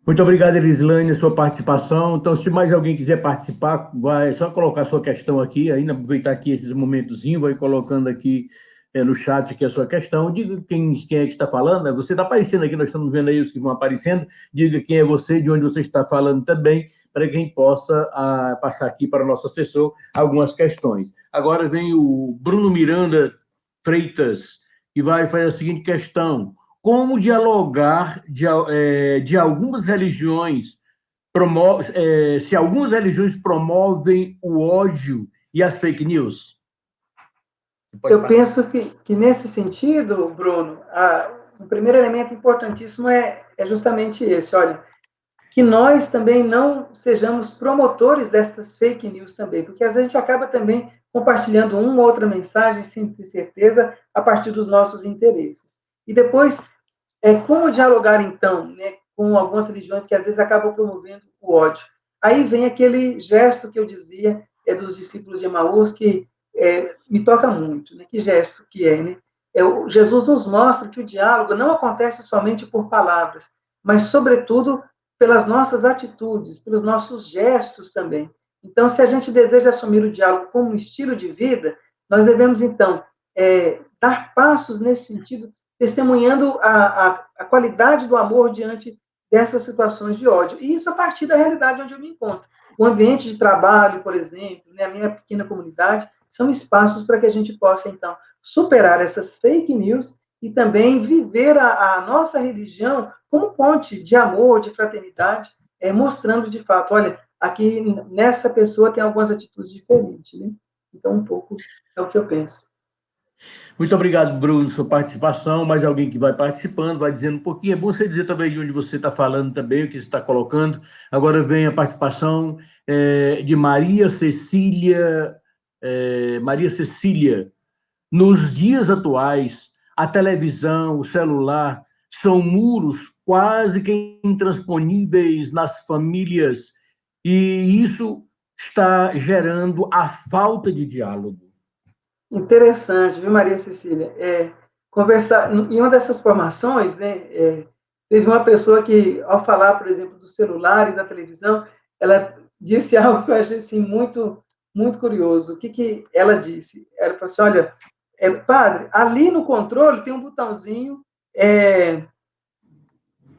Muito obrigado, Elislane, a sua participação. Então, se mais alguém quiser participar, vai só colocar sua questão aqui, ainda aproveitar aqui esses momentozinhos, vai colocando aqui no chat aqui a sua questão. Diga quem é que está falando, né? Você está aparecendo aqui, nós estamos vendo aí os que vão aparecendo. Diga quem é você, de onde você está falando também, para que a gente possa passar aqui para o nosso assessor algumas questões. Agora vem o Bruno Miranda Freitas, que vai fazer a seguinte questão: como dialogar de algumas religiões, se algumas religiões promovem o ódio e as fake news? Eu penso que nesse sentido, Bruno, o primeiro elemento importantíssimo é justamente esse, olha, que nós também não sejamos promotores dessas fake news também, porque às vezes a gente acaba também compartilhando uma ou outra mensagem sem ter certeza a partir dos nossos interesses. E depois, como dialogar, então, né, com algumas religiões que às vezes acabam promovendo o ódio? Aí vem aquele gesto que eu dizia dos discípulos de Emaús, que me toca muito. Né? Que gesto que é, né? Jesus nos mostra que o diálogo não acontece somente por palavras, mas, sobretudo, pelas nossas atitudes, pelos nossos gestos também. Então, se a gente deseja assumir o diálogo como um estilo de vida, nós devemos, então, dar passos nesse sentido, testemunhando a qualidade do amor diante dessas situações de ódio. E isso a partir da realidade onde eu me encontro. O ambiente de trabalho, por exemplo, né, a minha pequena comunidade, são espaços para que a gente possa, então, superar essas fake news e também viver a nossa religião como ponte de amor, de fraternidade, mostrando de fato, olha, aqui nessa pessoa tem algumas atitudes diferentes, né? Então, um pouco é o que eu penso. Muito obrigado, Bruno, sua participação. Mais alguém que vai participando, vai dizendo um pouquinho. É bom você dizer também de onde você está falando também, o que você está colocando. Agora vem a participação de Maria Cecília. Maria Cecília. Nos dias atuais, a televisão, o celular, são muros quase que intransponíveis nas famílias, e isso está gerando a falta de diálogo. Interessante, viu, Maria Cecília? Conversar, em uma dessas formações, né, teve uma pessoa que, ao falar, por exemplo, do celular e da televisão, ela disse algo que eu achei assim, muito, muito curioso. O que ela disse? Ela falou assim, olha, padre, ali no controle tem um botãozinho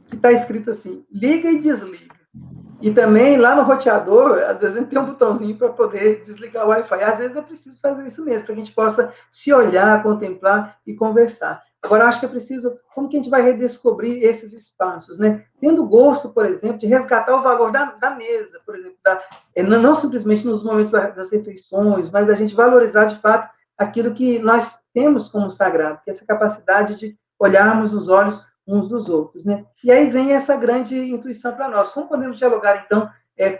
que está escrito assim, liga e desliga. E também, lá no roteador, às vezes a gente tem um botãozinho para poder desligar o Wi-Fi. Às vezes é preciso fazer isso mesmo, para que a gente possa se olhar, contemplar e conversar. Agora, eu acho que é preciso, como que a gente vai redescobrir esses espaços, né? Tendo gosto, por exemplo, de resgatar o valor da mesa, por exemplo, não simplesmente nos momentos das refeições, mas da gente valorizar, de fato, aquilo que nós temos como sagrado, que é essa capacidade de olharmos nos olhos uns dos outros, né? E aí vem essa grande intuição para nós. Como podemos dialogar, então,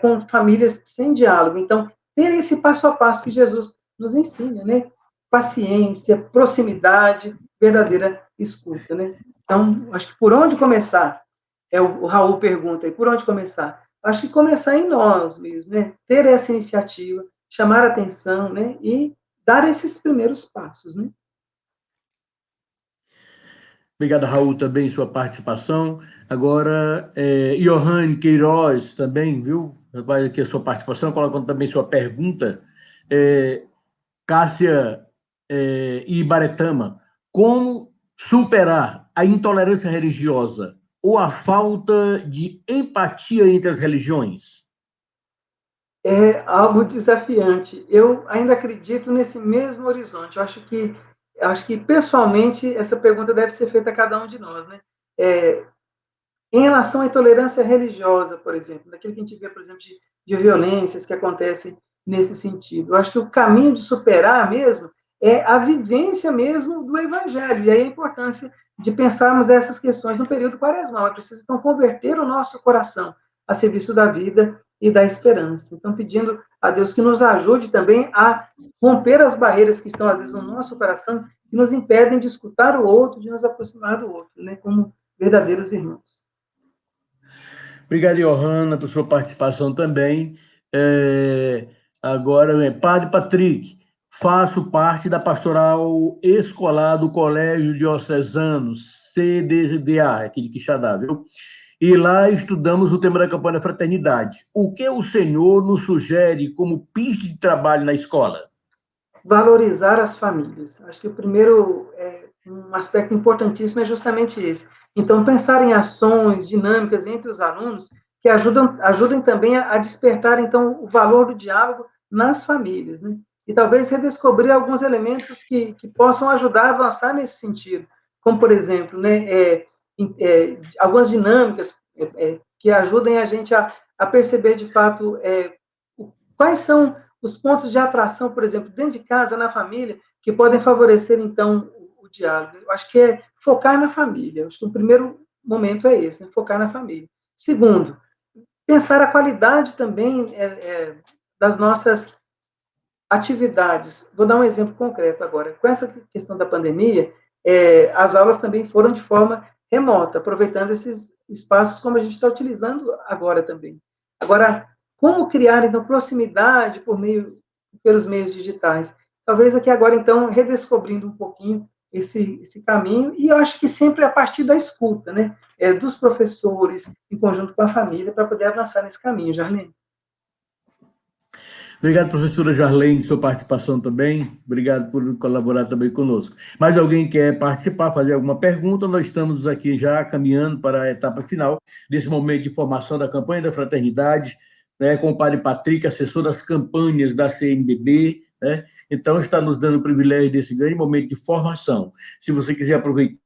com famílias sem diálogo? Então, ter esse passo a passo que Jesus nos ensina, né? Paciência, proximidade, verdadeira escuta, né? Então, acho que por onde começar? O Raul pergunta aí, por onde começar? Acho que começar em nós mesmos, né? Ter essa iniciativa, chamar a atenção, né? E dar esses primeiros passos, né? Obrigado, Raul, também sua participação. Agora, Johanne Queiroz também, viu? Vai aqui a sua participação, colocando também sua pergunta. É, Cássia Ibaretama, como superar a intolerância religiosa ou a falta de empatia entre as religiões? É algo desafiante. Eu ainda acredito nesse mesmo horizonte. Eu acho que pessoalmente essa pergunta deve ser feita a cada um de nós, né? É, em relação à intolerância religiosa, por exemplo, daquilo que a gente vê, por exemplo, de violências que acontecem nesse sentido. Eu acho que o caminho de superar mesmo é a vivência mesmo do evangelho, e aí a importância de pensarmos essas questões no período quaresmal. É preciso, então, converter o nosso coração a serviço da vida e da esperança. Então, pedindo a Deus que nos ajude também a romper as barreiras que estão, às vezes, no nosso coração, que nos impedem de escutar o outro, de nos aproximar do outro, né, como verdadeiros irmãos. Obrigado, Johanna, por sua participação também. Agora, Padre Patrick, faço parte da pastoral escolar do Colégio Diocesano, CDDA, aqui de Quixadá, viu? E lá estudamos o tema da campanha da fraternidade. O que o senhor nos sugere como pista de trabalho na escola? Valorizar as famílias. Acho que o primeiro, um aspecto importantíssimo é justamente esse. Então, pensar em ações dinâmicas entre os alunos que ajudem também a despertar, então, o valor do diálogo nas famílias, né? E talvez redescobrir alguns elementos que possam ajudar a avançar nesse sentido, como, por exemplo, né, algumas dinâmicas que ajudem a gente a perceber, de fato, quais são os pontos de atração, por exemplo, dentro de casa, na família, que podem favorecer, então, o diálogo. Eu acho que é focar na família. Eu acho que o primeiro momento é esse, né? Focar na família. Segundo, pensar a qualidade também das nossas atividades. Vou dar um exemplo concreto agora. Com essa questão da pandemia, as aulas também foram de forma remota, aproveitando esses espaços como a gente está utilizando agora também. Agora, como criar, então, proximidade pelos meios digitais? Talvez aqui agora, então, redescobrindo um pouquinho esse caminho, e eu acho que sempre a partir da escuta, né? Dos professores, em conjunto com a família, para poder avançar nesse caminho, Jarlene. Obrigado, professora Jarlene, sua participação também. Obrigado por colaborar também conosco. Mais alguém quer participar, fazer alguma pergunta? Nós estamos aqui já caminhando para a etapa final desse momento de formação da campanha da fraternidade, né, com o padre Patrick, assessor das campanhas da CNBB, né? Então, está nos dando o privilégio desse grande momento de formação. Se você quiser aproveitar,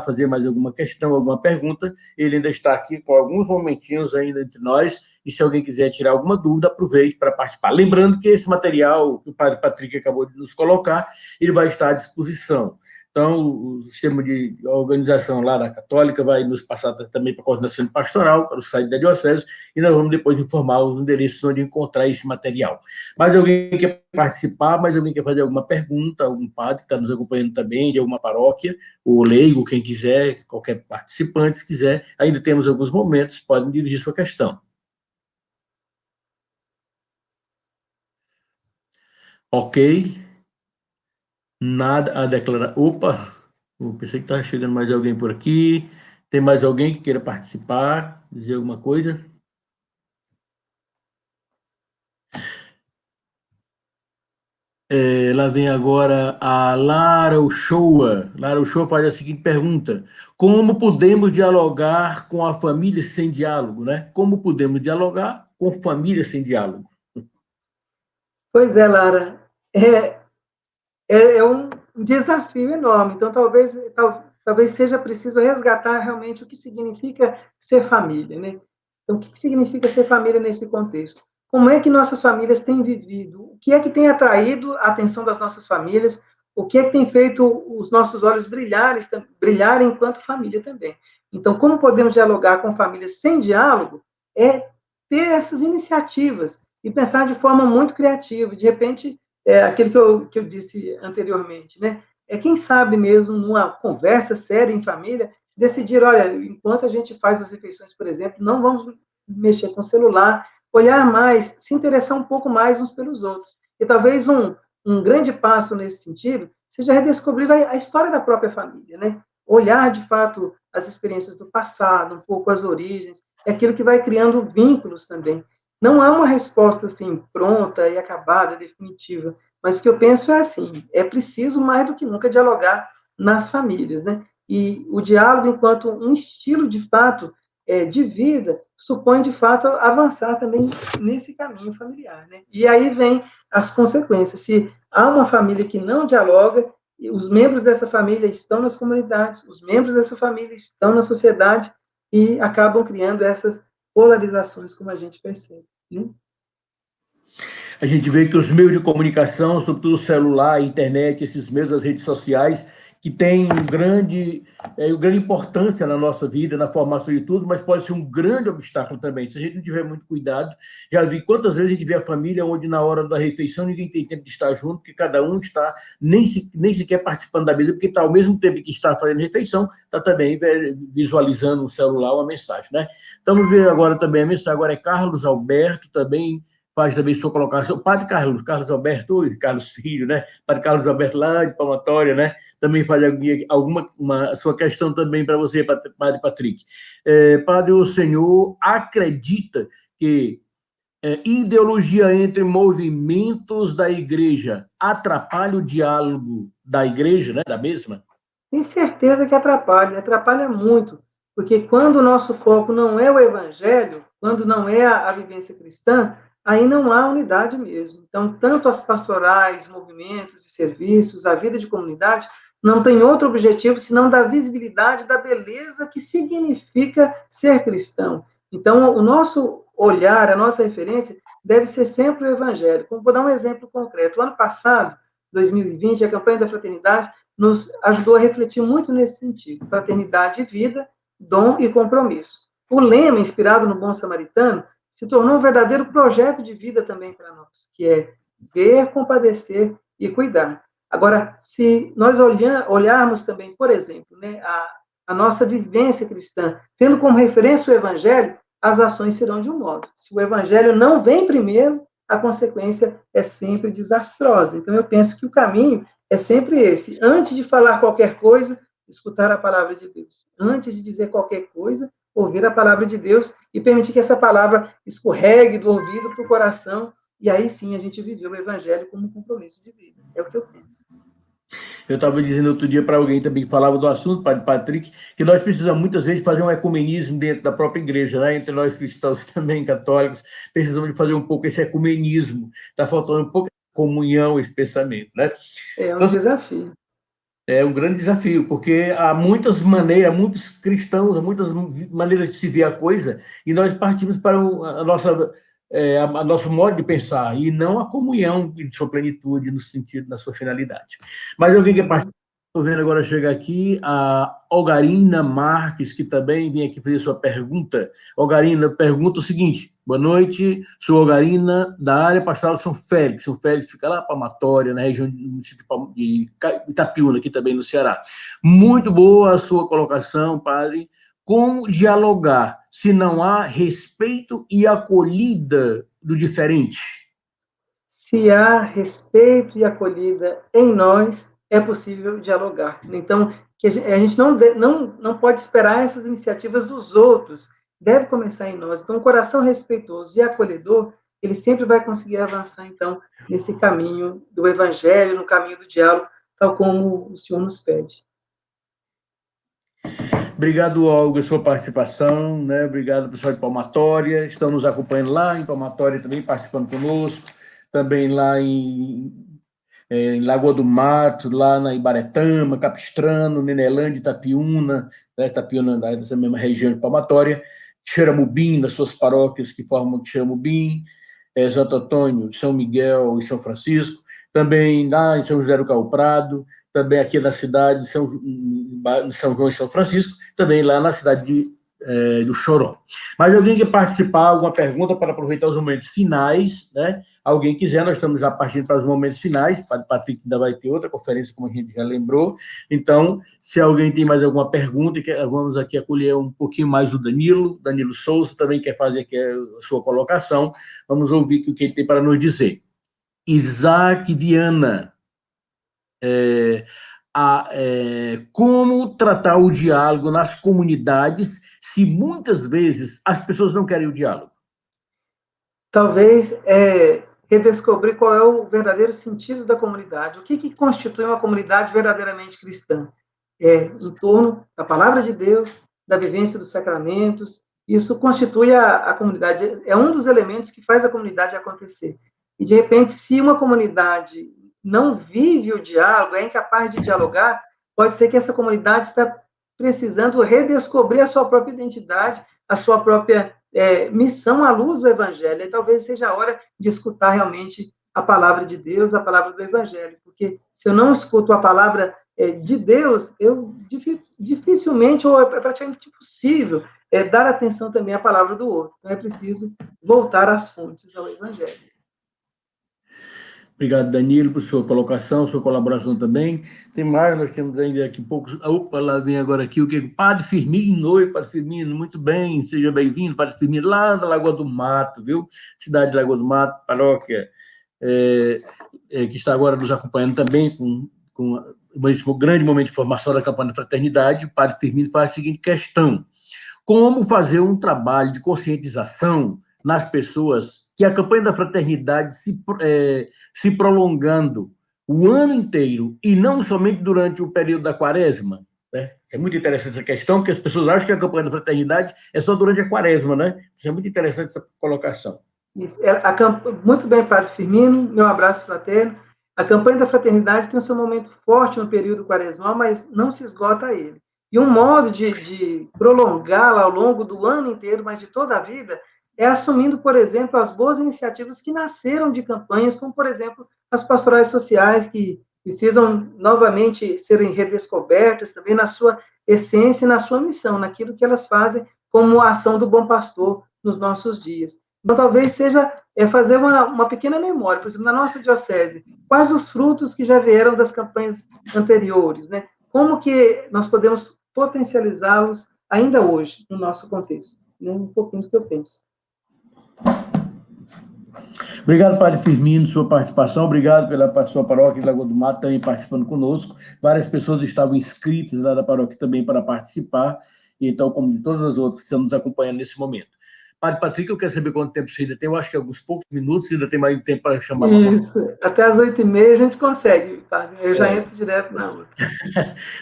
fazer mais alguma questão, alguma pergunta, ele ainda está aqui com alguns momentinhos ainda entre nós, e se alguém quiser tirar alguma dúvida, aproveite para participar. Lembrando que esse material que o padre Patrick acabou de nos colocar, ele vai estar à disposição. Então, o sistema de organização lá da Católica vai nos passar também para a coordenação pastoral, para o site da Diocese, e nós vamos depois informar os endereços onde encontrar esse material. Mais alguém quer participar? Mais alguém quer fazer alguma pergunta? Algum padre que está nos acompanhando também, de alguma paróquia, ou leigo, quem quiser, qualquer participante, se quiser, ainda temos alguns momentos, podem dirigir sua questão. Ok, nada a declarar. Opa, eu pensei que estava chegando mais alguém por aqui. Tem mais alguém que queira participar, dizer alguma coisa? Lá vem agora a Lara Uchoa. Lara Uchoa faz a seguinte pergunta: como podemos dialogar com a família sem diálogo, né? Como podemos dialogar com família sem diálogo? Pois é, Lara, é um desafio enorme. Então, talvez seja preciso resgatar realmente o que significa ser família, né? Então, o que significa ser família nesse contexto? Como é que nossas famílias têm vivido? O que é que tem atraído a atenção das nossas famílias? O que é que tem feito os nossos olhos brilharem enquanto família também? Então, como podemos dialogar com famílias sem diálogo? É ter essas iniciativas e pensar de forma muito criativa. De repente, aquilo que eu disse anteriormente, né? É quem sabe mesmo, numa conversa séria em família, decidir, olha, enquanto a gente faz as refeições, por exemplo, não vamos mexer com o celular, olhar mais, se interessar um pouco mais uns pelos outros. E talvez um grande passo nesse sentido seja redescobrir a história da própria família, né? Olhar, de fato, as experiências do passado, um pouco as origens, é aquilo que vai criando vínculos também. Não há uma resposta assim pronta e acabada, definitiva, mas o que eu penso é assim, é preciso mais do que nunca dialogar nas famílias, né? E o diálogo, enquanto um estilo de fato de vida, supõe de fato avançar também nesse caminho familiar, né? E aí vem as consequências. Se há uma família que não dialoga, os membros dessa família estão nas comunidades, os membros dessa família estão na sociedade e acabam criando essas polarizações, como a gente percebe, né? A gente vê que os meios de comunicação, sobretudo o celular, a internet, esses meios das redes sociais, que têm grande importância na nossa vida, na formação de tudo, mas pode ser um grande obstáculo também. Se a gente não tiver muito cuidado, já vi quantas vezes a gente vê a família onde na hora da refeição ninguém tem tempo de estar junto, porque cada um está nem sequer participando da mesa, porque está ao mesmo tempo que está fazendo refeição, está também visualizando no celular uma mensagem, né? Estamos vendo agora também a mensagem, agora é Carlos Alberto, também faz também sua colocação. Padre Carlos Alberto, Carlos Filho, né? Padre Carlos Alberto lá de Palmatória, né? Também faz alguma sua questão também para você, Padre Patrick. Padre, o senhor acredita que ideologia entre movimentos da igreja atrapalha o diálogo da igreja, né? Da mesma? Tem certeza que atrapalha, atrapalha muito, porque quando o nosso foco não é o evangelho, quando não é a vivência cristã, aí não há unidade mesmo. Então, tanto as pastorais, movimentos e serviços, a vida de comunidade, não tem outro objetivo senão dar visibilidade da beleza que significa ser cristão. Então, o nosso olhar, a nossa referência deve ser sempre o evangelho. Vou dar um exemplo concreto. O ano passado, 2020, a campanha da fraternidade nos ajudou a refletir muito nesse sentido. Fraternidade e vida, dom e compromisso. O lema, inspirado no Bom Samaritano, se tornou um verdadeiro projeto de vida também para nós, que é ver, compadecer e cuidar. Agora, se nós olharmos também, por exemplo, né, a nossa vivência cristã, tendo como referência o Evangelho, as ações serão de um modo. Se o Evangelho não vem primeiro, a consequência é sempre desastrosa. Então, eu penso que o caminho é sempre esse. Antes de falar qualquer coisa, escutar a palavra de Deus. Antes de dizer qualquer coisa, ouvir a palavra de Deus e permitir que essa palavra escorregue do ouvido para o coração. E aí sim a gente viveu o evangelho como um compromisso de vida. É o que eu penso. Eu estava dizendo outro dia para alguém também que falava do assunto, Padre Patrick, que nós precisamos muitas vezes fazer um ecumenismo dentro da própria igreja, né? Entre nós cristãos também católicos, precisamos de fazer um pouco esse ecumenismo. Está faltando um pouco de comunhão, esse pensamento, né? É um Então, desafio. é um grande desafio, porque há muitas maneiras, muitos cristãos, há muitas maneiras de se ver a coisa, e nós partimos para a nosso modo de pensar, e não a comunhão em sua plenitude, no sentido, na sua finalidade. Mas alguém quer participar? Estou vendo agora chegar aqui a Olgarina Marques, que também vem aqui fazer sua pergunta. Olgarina pergunta o seguinte: boa noite, sou Olgarina, da área pastoral de São Félix. São Félix fica lá para Amatória, na região do município de Itapiúna, aqui também no Ceará. Muito boa a sua colocação, padre. Como dialogar se não há respeito e acolhida do diferente? Se há respeito e acolhida em nós, é possível dialogar. Então, que a gente não pode esperar essas iniciativas dos outros, deve começar em nós. Então, um coração respeitoso e acolhedor, ele sempre vai conseguir avançar, então, nesse caminho do evangelho, no caminho do diálogo, tal como o Senhor nos pede. Obrigado, Olga, sua participação, né? Obrigado, pessoal de Palmatória, estão nos acompanhando lá em Palmatória também, participando conosco, também lá em Lagoa do Mato, lá na Ibaretama, Capistrano, Nenelândia, Itapiúna, né? Itapiúna dessa mesma região de Palmatória, Xeramubim, das suas paróquias que formam Xeramubim, Santo Antônio, São Miguel e São Francisco, também lá em São José do Carro Prado, também aqui na cidade de São João e São Francisco, também lá na cidade do Choró. Mas alguém quer participar, alguma pergunta para aproveitar os momentos finais, né? Alguém quiser, nós estamos já partindo para os momentos finais, para o Patrick ainda vai ter outra conferência, como a gente já lembrou. Então, se alguém tem mais alguma pergunta, vamos aqui acolher um pouquinho mais o Danilo Souza também quer fazer aqui a sua colocação, vamos ouvir o que ele tem para nos dizer. Isaac Viana, como tratar o diálogo nas comunidades se muitas vezes as pessoas não querem o diálogo? Talvez redescobrir qual é o verdadeiro sentido da comunidade. O que constitui uma comunidade verdadeiramente cristã? Em torno da palavra de Deus, da vivência dos sacramentos. Isso constitui a comunidade, é um dos elementos que faz a comunidade acontecer. E, de repente, se uma comunidade não vive o diálogo, é incapaz de dialogar, pode ser que essa comunidade está precisando redescobrir a sua própria identidade, a sua própria missão à luz do Evangelho. E talvez seja a hora de escutar realmente a palavra de Deus, a palavra do Evangelho, porque se eu não escuto a palavra de Deus, eu dificilmente, ou é praticamente impossível, dar atenção também à palavra do outro. Então é preciso voltar às fontes, ao Evangelho. Obrigado, Danilo, por sua colocação, sua colaboração também. Tem mais, nós temos ainda aqui poucos. Opa, lá vem agora aqui o que? Padre Firmino, oi, Padre Firmino, muito bem, seja bem-vindo, Padre Firmino, lá da Lagoa do Mato, viu? Cidade de Lagoa do Mato, paróquia, que está agora nos acompanhando também com um grande momento de formação da campanha da fraternidade. O Padre Firmino faz a seguinte questão: como fazer um trabalho de conscientização nas pessoas que a campanha da fraternidade se prolongando o ano inteiro e não somente durante o período da quaresma, né? É muito interessante essa questão, porque as pessoas acham que a campanha da fraternidade é só durante a quaresma, né? Isso é muito interessante essa colocação. Isso. Muito bem, Padre Firmino, meu abraço fraterno. A campanha da fraternidade tem o seu momento forte no período quaresmal, mas não se esgota ele. E um modo de prolongá-la ao longo do ano inteiro, mas de toda a vida, é assumindo, por exemplo, as boas iniciativas que nasceram de campanhas, como, por exemplo, as pastorais sociais, que precisam novamente serem redescobertas também na sua essência e na sua missão, naquilo que elas fazem como a ação do bom pastor nos nossos dias. Então, talvez seja fazer uma pequena memória, por exemplo, na nossa diocese, quais os frutos que já vieram das campanhas anteriores, né? Como que nós podemos potencializá-los ainda hoje, no nosso contexto? Né? Um pouquinho do que eu penso. Obrigado, Padre Firmino, sua participação. Obrigado pela sua paróquia de Lagoa do Mato também participando conosco. Várias pessoas estavam inscritas lá da paróquia também para participar, e então, como de todas as outras que estão nos acompanhando nesse momento. Padre Patrick, eu quero saber quanto tempo você ainda tem. Eu acho que alguns poucos minutos, ainda tem mais tempo para chamar. Isso, até às 8h30 a gente consegue, Padre. Eu já entro direto na outra.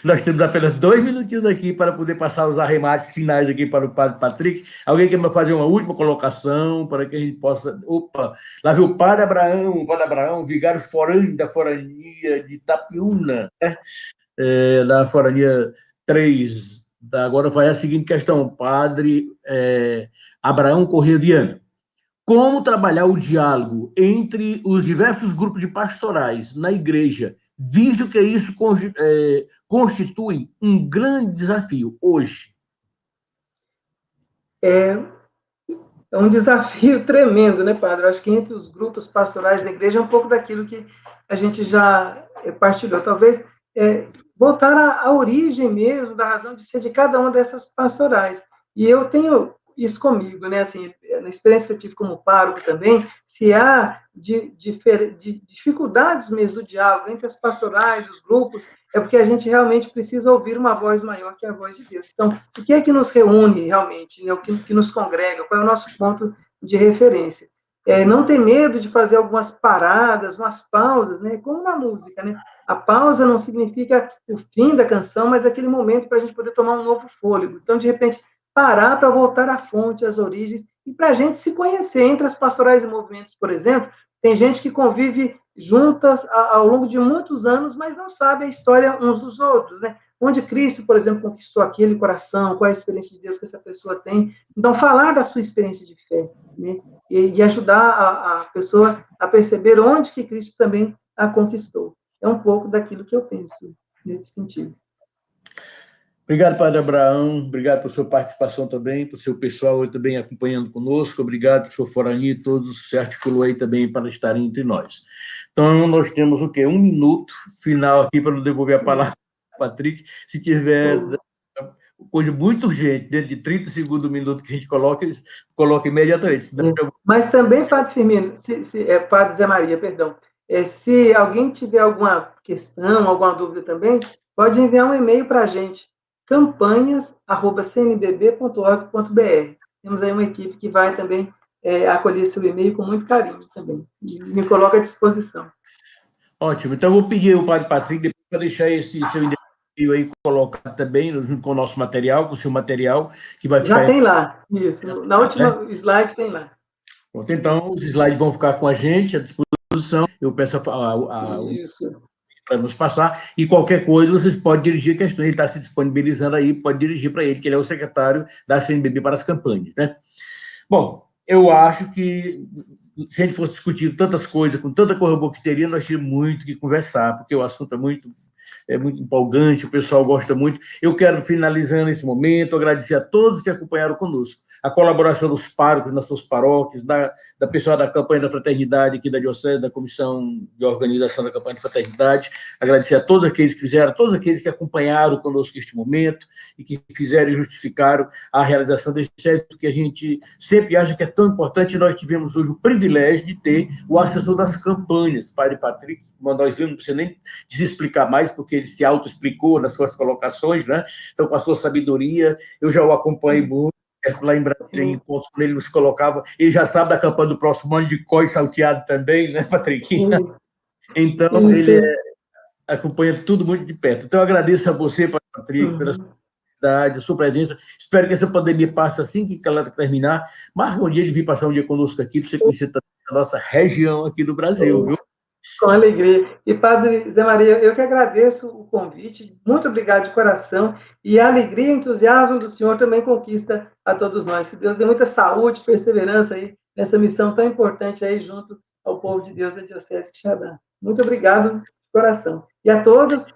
Nós temos apenas 2 minutinhos aqui para poder passar os arremates finais aqui para o Padre Patrick. Alguém quer fazer uma última colocação para que a gente possa... Opa, lá viu o Padre Abraão, vigário forâneo da Forania de Itapiúna, né? Da Forania 3. Agora vai a seguinte questão, Padre Abraão Corrêa Viana. Como trabalhar o diálogo entre os diversos grupos de pastorais na igreja, visto que isso constitui um grande desafio hoje? É um desafio tremendo, né, Padre? Eu acho que entre os grupos pastorais da igreja é um pouco daquilo que a gente já partilhou. Talvez voltar à origem mesmo, da razão de ser de cada uma dessas pastorais. E eu tenho isso comigo, né? Assim, na experiência que eu tive como pároco também, se há dificuldades mesmo do diálogo entre as pastorais, os grupos, é porque a gente realmente precisa ouvir uma voz maior que a voz de Deus. Então, o que é que nos reúne realmente, né? O que nos congrega? Qual é o nosso ponto de referência? não ter medo de fazer algumas paradas, umas pausas, né? Como na música, né? A pausa não significa o fim da canção, mas aquele momento para a gente poder tomar um novo fôlego. Então, de repente, parar para voltar à fonte, às origens, e para a gente se conhecer. Entre as pastorais e movimentos, por exemplo, tem gente que convive juntas ao longo de muitos anos, mas não sabe a história uns dos outros, né? Onde Cristo, por exemplo, conquistou aquele coração, qual é a experiência de Deus que essa pessoa tem. Então, falar da sua experiência de fé, né? E ajudar a pessoa a perceber onde que Cristo também a conquistou. É um pouco daquilo que eu penso nesse sentido. Obrigado, Padre Abraão. Obrigado por sua participação também, por seu pessoal também acompanhando conosco. Obrigado, professor Forani e todos que se articulou aí também para estarem entre nós. Então, nós temos o quê? 1 minuto final aqui para devolver a palavra para o Patrick. Se tiver coisa muito urgente, dentro de 30 segundos do minuto que a gente coloca imediatamente. Mas também, Padre Firmino, Padre Zé Maria, perdão, se alguém tiver alguma questão, alguma dúvida também, pode enviar um e-mail para a gente, campanhas@cnbb.org.br. Temos aí uma equipe que vai também acolher seu e-mail com muito carinho também, e me coloca à disposição. Ótimo. Então, eu vou pedir ao Padre Patrick depois para deixar esse seu endereço aí colocado também, junto com o nosso material, com o seu material, que vai ficar... Já tem lá, isso. Na última slide tem lá. Pronto, então, os slides vão ficar com a gente, à disposição. Eu peço para nos passar, e qualquer coisa vocês podem dirigir a questão. Ele está se disponibilizando aí, pode dirigir para ele, que ele é o secretário da CNBB para as campanhas, né? Bom, eu acho que se a gente fosse discutir tantas coisas, com tanta coisa boa que teria, nós tínhamos muito o que conversar, porque o assunto é muito empolgante, o pessoal gosta muito. Eu quero, finalizando esse momento, agradecer a todos que acompanharam conosco, a colaboração dos párocos nas suas paróquias, da pessoal da campanha da fraternidade aqui da Diocese, da comissão de organização da campanha da fraternidade, agradecer a todos aqueles que fizeram, a todos aqueles que acompanharam conosco este momento e que fizeram e justificaram a realização desse evento que a gente sempre acha que é tão importante. Nós tivemos hoje o privilégio de ter o assessor das campanhas, Padre Patrick, como nós vimos, não precisa nem se explicar mais, porque ele se auto-explicou nas suas colocações, né? Então, com a sua sabedoria, eu já o acompanhei muito, lá em Brasília, em encontros, ele nos colocava, ele já sabe da campanha do próximo ano de COI salteado também, né, Patrick? Então, ele acompanha tudo muito de perto. Então, eu agradeço a você, Patrick, pela sua sua presença. Espero que essa pandemia passe assim que ela terminar. Marca um dia de vir passar um dia conosco aqui, para você conhecer também a nossa região aqui do Brasil, viu? Com alegria. E, Padre Zé Maria, eu que agradeço o convite, muito obrigado de coração, e a alegria e entusiasmo do senhor também conquista a todos nós. Que Deus dê muita saúde, perseverança aí nessa missão tão importante aí junto ao povo de Deus da Diocese de Quixadá. Muito obrigado de coração. E a todos,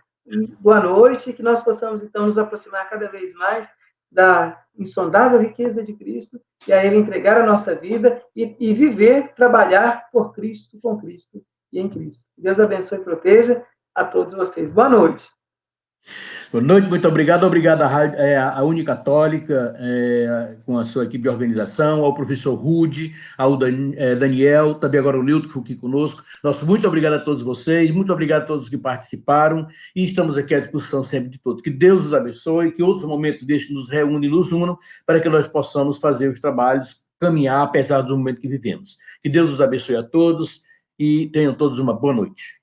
boa noite, que nós possamos, então, nos aproximar cada vez mais da insondável riqueza de Cristo e a Ele entregar a nossa vida e viver, trabalhar por Cristo, com Cristo e em Cristo. Deus abençoe e proteja a todos vocês. Boa noite. Boa noite, muito obrigado. Obrigado à Unicatólica, com a sua equipe de organização, ao professor Rude, ao Daniel, também agora o Nilton, que foi aqui conosco. Nosso muito obrigado a todos vocês, muito obrigado a todos que participaram, e estamos aqui à disposição sempre de todos. Que Deus os abençoe, que outros momentos destes nos reúnam e nos unam, para que nós possamos fazer os trabalhos, caminhar, apesar do momento que vivemos. Que Deus os abençoe a todos, e tenham todos uma boa noite.